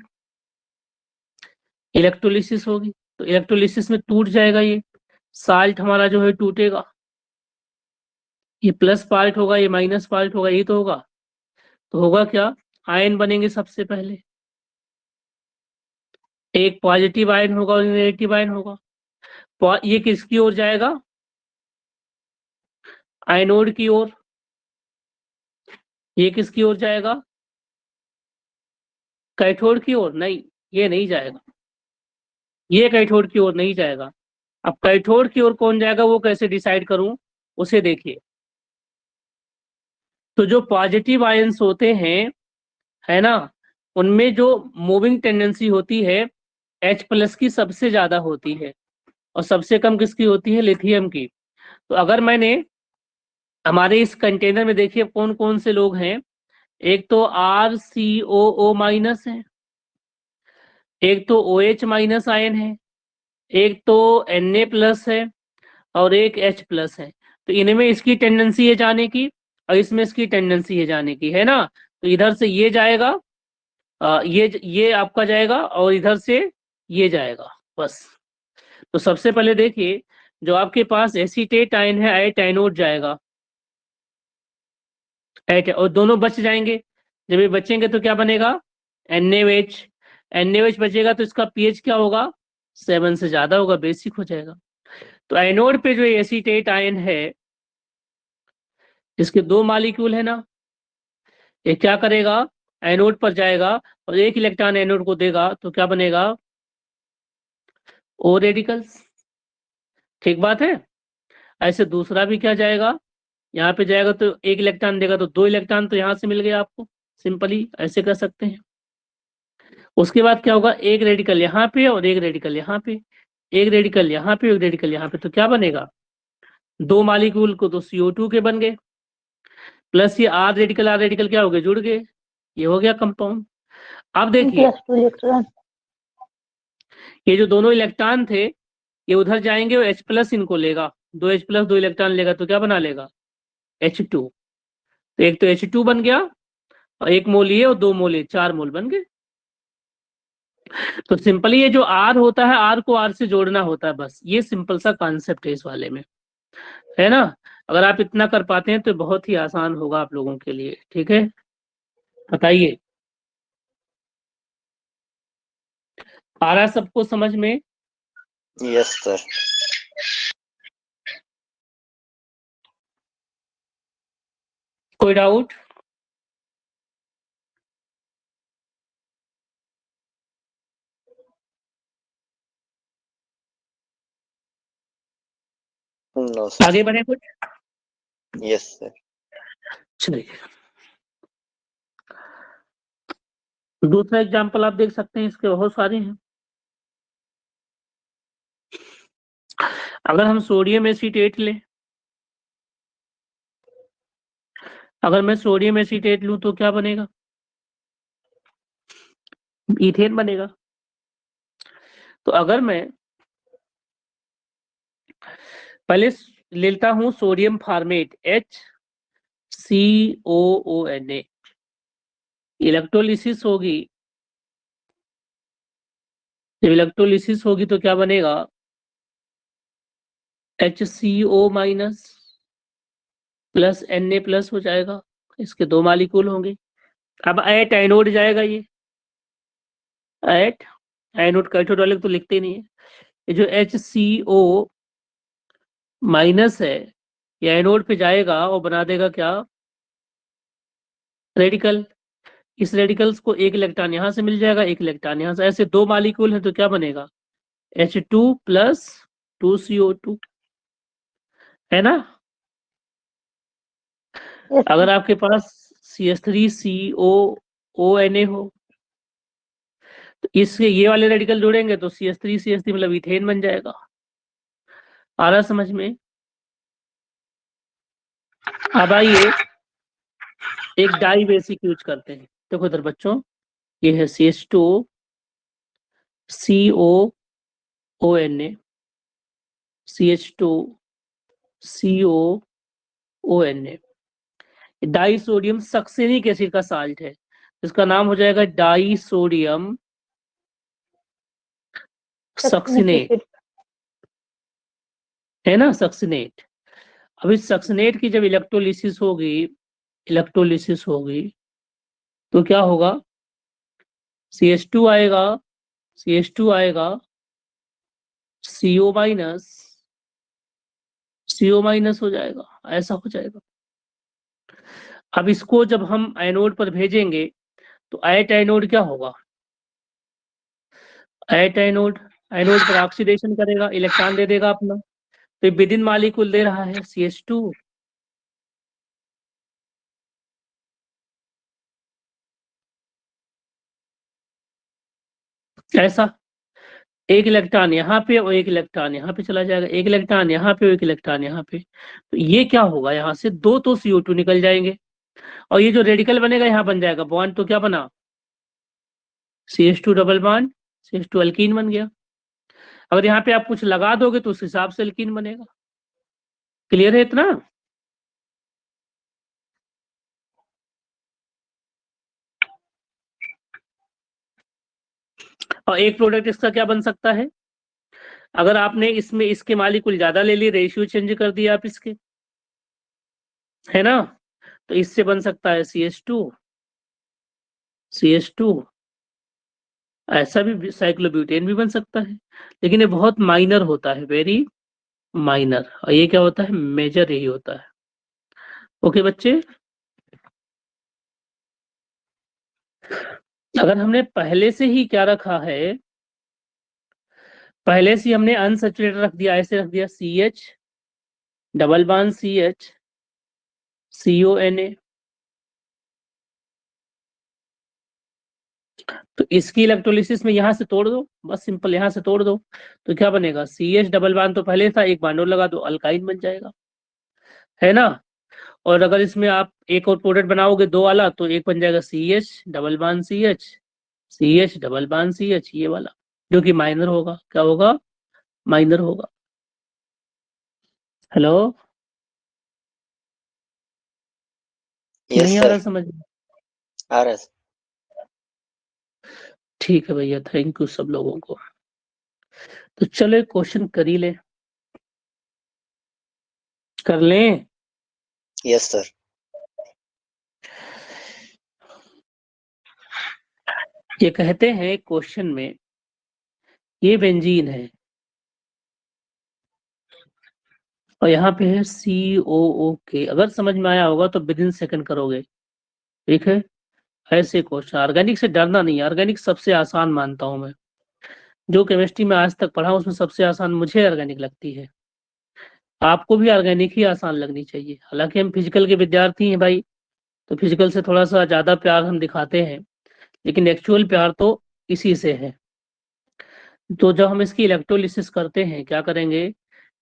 इलेक्ट्रोलिसिस होगी तो इलेक्ट्रोलिसिस में टूट जाएगा, ये साल्ट हमारा जो है टूटेगा। ये प्लस पार्ट होगा, ये माइनस पार्ट होगा, ये तो होगा। तो होगा क्या? आयन बनेंगे सबसे पहले। एक पॉजिटिव आयन होगा और नेगेटिव आयन होगा। ये किसकी ओर जाएगा? आयनोड की ओर। ये किसकी ओर जाएगा? कैथोड की ओर। नहीं, ये नहीं जाएगा, ये कैथोड की ओर नहीं जाएगा। अब कैथोड की ओर कौन जाएगा वो कैसे डिसाइड करूं, उसे देखिए। तो जो पॉजिटिव आयंस होते हैं, है ना, उनमें जो मूविंग टेंडेंसी होती है H+ की सबसे ज्यादा होती है और सबसे कम किसकी होती है? लिथियम की। तो अगर मैंने हमारे इस कंटेनर में देखिए कौन कौन से लोग हैं, एक तो RCOO- है, एक तो OH- आयन है, एक तो Na+ है और एक H+ है। तो इनमें इसकी टेंडेंसी है जाने की और इसमें इसकी टेंडेंसी है जाने की, है ना। तो इधर से ये जाएगा, ये आपका जाएगा और इधर से ये जाएगा, बस। तो सबसे पहले देखिए, जो आपके पास एसीटेट आयन है, एट एनोड जाएगा, एट, और दोनों बच जाएंगे। जब ये बचेंगे तो क्या बनेगा? NaOH। NaOH बचेगा तो इसका pH क्या होगा? 7 से ज्यादा होगा, बेसिक हो जाएगा। तो एनोड पे जो एसीटेट आयन है, इसके 2 मॉलिक्यूल है ना, ये क्या करेगा? एनोड पर जाएगा और एक इलेक्ट्रॉन एनोड को देगा, तो क्या बनेगा? O radicals. ठीक बात है। ऐसे दूसरा भी क्या जाएगा? यहाँ पे जाएगा तो एक इलेक्ट्रॉन देगा, तो 2 इलेक्ट्रॉन तो यहाँ से मिल गए आपको, सिंपली ऐसे कर सकते हैं। उसके बाद क्या होगा? एक रेडिकल यहाँ पे और एक रेडिकल यहाँ पे, एक रेडिकल यहाँ पे, एक रेडिकल यहाँ पे, तो क्या बनेगा? 2 मॉलिक्यूल को तो CO2 के बन गए, प्लस ये R रेडिकल क्या हो गए? जुड़ गए, ये हो गया कंपाउंड। अब देखिए, +2 इलेक्ट्रॉन। ये जो दोनों इलेक्ट्रॉन थे, ये उधर जाएंगे और H+ इनको लेगा, 2 H+ 2 इलेक्ट्रॉन लेगा, तो क्या बना लेगा? H2। तो एक तो H2 बन गया और 1 मोल ये और 2 मोल ये, 4 मोल बन गए। तो सिंपली ये जो R होता है, R को R से जोड़ना होता है, बस ये सिंपल सा कॉन्सेप्ट है इस वाले में, है ना। अगर आप इतना कर पाते हैं तो बहुत ही आसान होगा आप लोगों के लिए। ठीक है, बताइए, आ रहा है सबको समझ में? Yes sir. कोई डाउट? No sir. आगे बढ़े कुछ? Yes sir. चलिए, दूसरा एग्जांपल आप देख सकते हैं, इसके बहुत सारे हैं। अगर हम सोडियम एसीटेट लें, अगर मैं सोडियम एसीटेट लूं तो क्या बनेगा? इथेन बनेगा। तो अगर मैं पहले लेता हूं सोडियम फॉर्मेट HCOONA, इलेक्ट्रोलिसिस होगी, जब इलेक्ट्रोलिसिस होगी तो क्या बनेगा? HCO- प्लस Na+ हो जाएगा, इसके 2 मॉलिक्यूल होंगे। अब एट एनोड जाएगा, ये एट एनोड कैथोड तो लिखते नहीं है। ये जो HCO- है, ये एनोड पे जाएगा और बना देगा क्या? रेडिकल। इस रेडिकल्स को एक इलेक्ट्रॉन यहाँ से मिल जाएगा, एक इलेक्ट्रॉन यहाँ से, ऐसे 2 मॉलिक्यूल है तो क्या बनेगा? H2 + 2CO2, है ना। अगर आपके पास CH3COONA हो तो इसके ये वाले रेडिकल जुड़ेंगे तो CH3 मतलब इथेन बन जाएगा। आ रहा समझ में? अब आइए एक डाई बेसिक यूज करते हैं। देखो इधर बच्चों, ये है CH2COONA, CH2COONA, die sodium succinic acid का साल्ट है, इसका नाम हो जाएगा डाई सोडियम सक्सिनेट, है ना, सक्सिनेट। अब इस सक्सिनेट की जब इलेक्ट्रोलिसिस होगी तो क्या होगा? CH2 आएगा, CH2 आएगा, CO- हो जाएगा, ऐसा हो जाएगा। अब इसको जब हम एनोड पर भेजेंगे तो एट एनोड क्या होगा? एट एनोड, एनोड पर ऑक्सीडेशन करेगा, इलेक्ट्रॉन दे देगा अपना, तो विद इन मॉलिक्यूल दे रहा है CH2, ऐसा एक इलेक्ट्रॉन यहाँ पे और एक इलेक्ट्रॉन यहाँ पे चला जाएगा, एक इलेक्ट्रॉन यहाँ पे और एक इलेक्ट्रॉन यहाँ पे। तो ये क्या होगा, यहाँ से दो तो CO2 निकल जाएंगे और ये जो रेडिकल बनेगा यहाँ बन जाएगा बॉन्ड। तो क्या बना, CH2 double bond, CH2 alkyne बन गया। अगर यहाँ पे आप कुछ लगा दोगे तो उस हिसाब से अल्कीन बनेगा। क्लियर है इतना? और एक प्रोडक्ट इसका क्या बन सकता है, अगर आपने इसमें इसके मालिक्यूल ज्यादा ले लिए, रेशियो चेंज कर दिया आप इसके, है ना, तो इससे बन सकता है CH2, ऐसा भी साइक्लोब्यूटेन भी बन सकता है, लेकिन ये बहुत माइनर होता है, वेरी माइनर। और ये क्या होता है, मेजर यही होता है। ओके बच्चे, अगर हमने पहले से ही क्या रखा है, पहले से हमने अनसैचुरेटेड रख दिया, ऐसे रख दिया CH double bond CH CONA, तो इसकी इलेक्ट्रोलिसिस में यहाँ से तोड़ दो, बस सिंपल यहाँ से तोड़ दो, तो क्या बनेगा, CH डबल बॉन्ड तो पहले था, एक बॉन्ड और लगा दो, अल्काइन बन जाएगा, है ना। और अगर इसमें आप एक और प्रोडक्ट बनाओगे दो वाला, तो एक बन जाएगा CH double bond CH double bond CH, ये वाला, जो कि माइनर होगा। क्या होगा, माइनर होगा। हेलो, यस नहीं आ रहा सर, समझ में? आ रहा है सर। ठीक है भैया, थैंक यू सब लोगों को। तो चलो क्वेश्चन कर ही ले, कर लें। Yes sir. ये कहते हैं क्वेश्चन में, ये बेंजीन है और यहाँ पे है COOK। अगर समझ में आया होगा तो विद इन सेकंड करोगे, ठीक है। ऐसे क्वेश्चन, ऑर्गेनिक से डरना नहीं, ऑर्गेनिक सबसे आसान मानता हूं मैं, जो केमिस्ट्री में आज तक पढ़ा उसमें सबसे आसान मुझे ऑर्गेनिक लगती है। आपको भी ऑर्गेनिक ही आसान लगनी चाहिए। हालांकि हम फिजिकल के विद्यार्थी हैं भाई, तो फिजिकल से थोड़ा सा ज्यादा प्यार हम दिखाते हैं, लेकिन एक्चुअल प्यार तो इसी से है। तो जब हम इसकी इलेक्ट्रोलिसिस करते हैं, क्या करेंगे,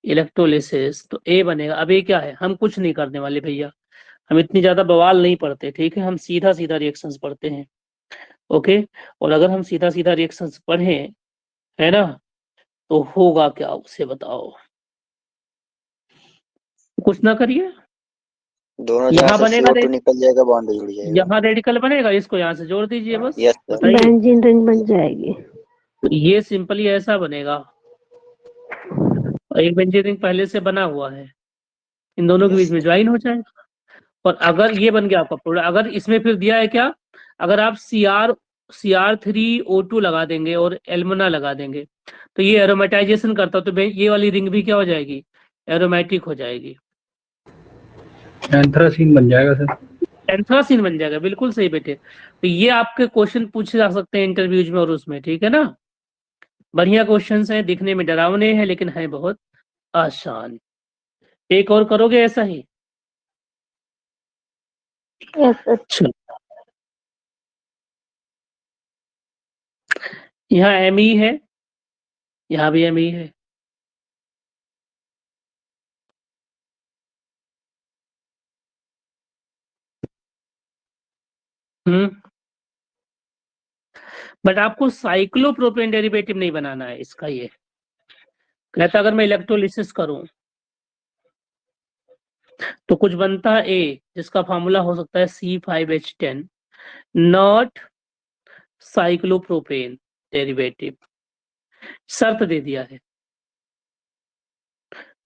इलेक्ट्रोलिसिस, तो ए बनेगा। अब ये क्या है, हम कुछ नहीं करने वाले भैया, हम इतनी ज्यादा बवाल नहीं पढ़ते, ठीक है, हम सीधा सीधा रिएक्शंस पढ़ते हैं। ओके, और अगर हम सीधा सीधा रिएक्शंस पढ़ें, है ना, तो होगा क्या उसे बताओ, कुछ ना करिए। दोनों यहाँ जगह से बनेगा CO2 निकल जाएगा, बॉन्ड जुड़ जाएगा। यहाँ रेडिकल बनेगा, इसको यहाँ से जोड़ दीजिए बस। Yes sir. बताइए, बेंजीन रिंग बन जाएगी। तो ये सिंपली ऐसा बनेगा, और एक बेंजीन रिंग पहले से बना हुआ है, इन दोनों के बीच में ज्वाइन हो जाएगा। और अगर ये बन गया आपका प्रोडक्ट, अगर इसमें फिर दिया है क्या, अगर आप CR3O2 लगा देंगे और एल्युमिना लगा देंगे, तो ये एरोमेटाइजेशन करता, तो ये वाली रिंग भी क्या हो जाएगी, एरोमेटिक हो जाएगी, एंथ्रासीन बन जाएगा सर। एंथ्रासीन बन जाएगा, बिल्कुल सही बेटे। तो ये आपके क्वेश्चन पूछे जा सकते हैं इंटरव्यूज में और उसमें, ठीक है ना। बढ़िया क्वेश्चंस हैं, दिखने में डरावने हैं लेकिन है बहुत आसान। एक और करोगे ऐसा ही? Yes sir. चलो, यहाँ Me है, यहाँ भी Me है, बट आपको साइक्लोप्रोपेन डेरिवेटिव नहीं बनाना है इसका। ये कहता अगर मैं इलेक्ट्रोलिसिस करूं तो कुछ बनता है A, जिसका फॉर्मूला हो सकता है C5H10, नॉट साइक्लोप्रोपेन डेरिवेटिव। शर्त दे दिया है,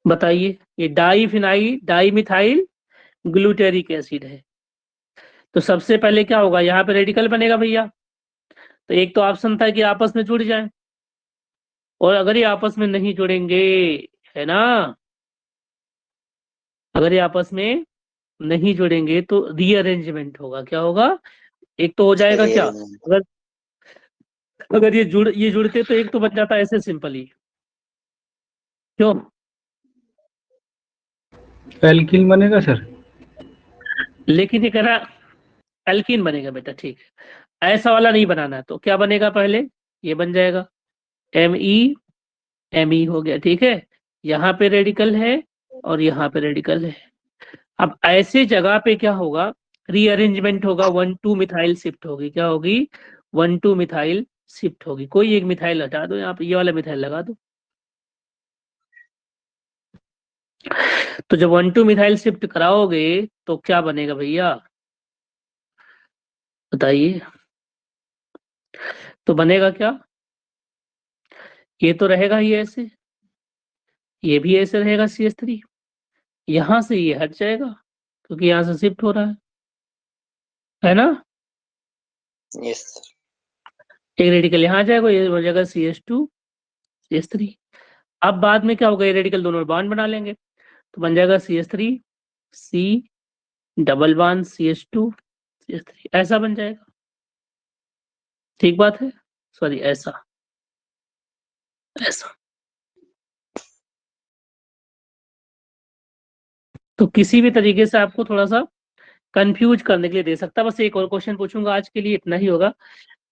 बताइए, ये डाईमिथाइल ग्लूटेरिक एसिड है। तो सबसे पहले क्या होगा, यहाँ पे रेडिकल बनेगा भैया। तो एक तो ऑप्शन था कि आपस में जुड़ जाए, और अगर ये आपस में नहीं जुड़ेंगे, है ना, अगर ये आपस में नहीं जुड़ेंगे तो रीअरेंजमेंट होगा। क्या होगा, एक तो हो जाएगा क्या, अगर अगर ये जुड़ते तो एक तो बन जाता ऐसे सिंपली, क्यों, एल्किन बनेगा सर। लेकिन ये कह रहा एल्कीन बनेगा बेटा, ठीक है, ऐसा वाला नहीं बनाना। तो क्या बनेगा पहले, ये बन जाएगा Me हो गया, ठीक है। यहाँ पे रेडिकल है और यहाँ पे रेडिकल है। अब ऐसे जगह पे क्या होगा, रीअरेंजमेंट होगा, 1,2 मिथाइल शिफ्ट होगी। क्या होगी? 1,2 मिथाइल शिफ्ट होगी। कोई एक मिथाइल हटा दो, यहाँ पे ये वाला मिथाइल लगा दो। तो जब 1,2 मिथाइल शिफ्ट कराओगे तो क्या बनेगा भैया, बताइए। तो बनेगा क्या, ये तो रहेगा ही ऐसे, ये भी ऐसे रहेगा CH3, यहाँ से ये हट जाएगा क्योंकि यहाँ से शिफ्ट हो रहा है ना। Yes sir. एक रेडिकल यहाँ आ जाएगा, ये हो जाएगा CH2 CH3। अब बाद में क्या होगा, ये रेडिकल दोनों बॉन्ड बना लेंगे तो बन जाएगा CH3 C double bond CH2 CH3, ऐसा बन जाएगा। ठीक बात है, सॉरी ऐसा ऐसा। तो किसी भी तरीके से आपको थोड़ा सा कंफ्यूज करने के लिए दे सकता है। बस एक और क्वेश्चन पूछूंगा आज के लिए, इतना ही होगा।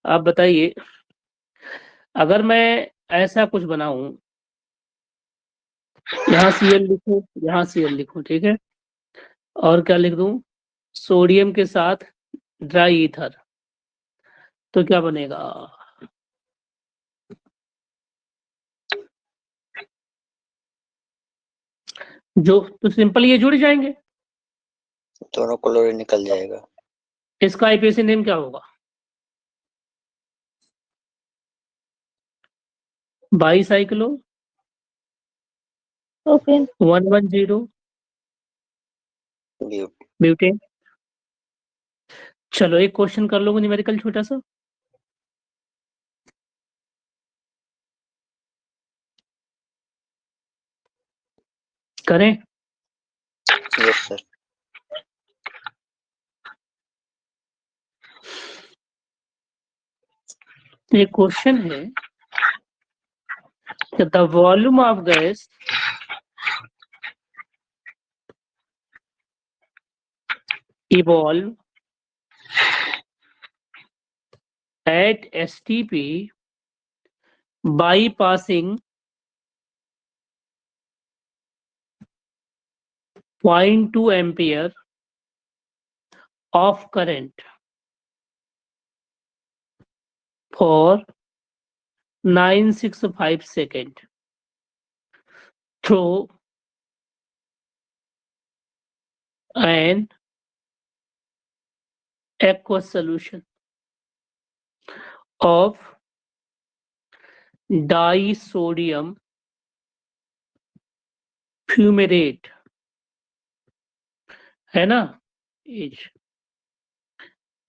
आप बताइए, अगर मैं ऐसा कुछ बनाऊं, यहाँ Cl लिखूं, यहाँ Cl लिखूं, ठीक है, और क्या लिख दूं, सोडियम के साथ ड्राई ईथर, तो क्या बनेगा? जो तो सिंपल ये जुड़ जाएंगे। दोनों क्लोरीन निकल जाएगा। इसका आईपीएसी नेम क्या होगा? Bicyclo propane 110 but butane. चलो एक क्वेश्चन कर लो न्यूमेरिकल छोटा सा। करें? Yes sir. एक क्वेश्चन है कि the volume of gas evolve at STP by passing 0.2 ampere of current for 965 seconds through an aqueous solution of disodium fumarate, है ना। एज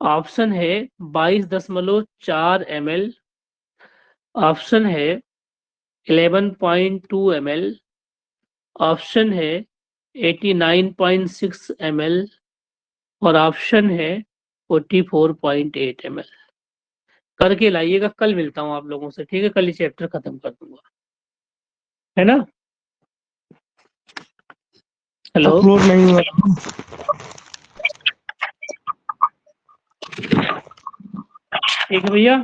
ऑप्शन है 22.4 ml, ऑप्शन है 11.2 ml, ऑप्शन है 89.6 ml और ऑप्शन है 44.8 ml। करके लाइएगा, कल मिलता हूँ आप लोगों से, ठीक है। कल ये चैप्टर खत्म कर दूंगा, है ना। हेलो, अपलोड नहीं हुआ। ठीक है भैया।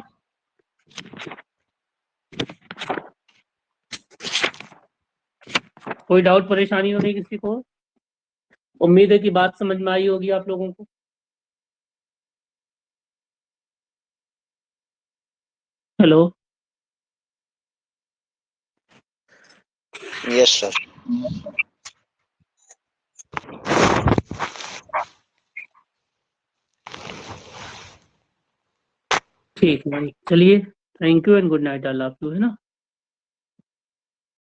कोई डाउट परेशानी हो रही किसी को? उम्मीद है कि बात समझ में आई होगी आप लोगों को। Hello, yes sir. ठीक है भाई, चलिए, thank you and good night, अल्लाह हाफिज़, है ना।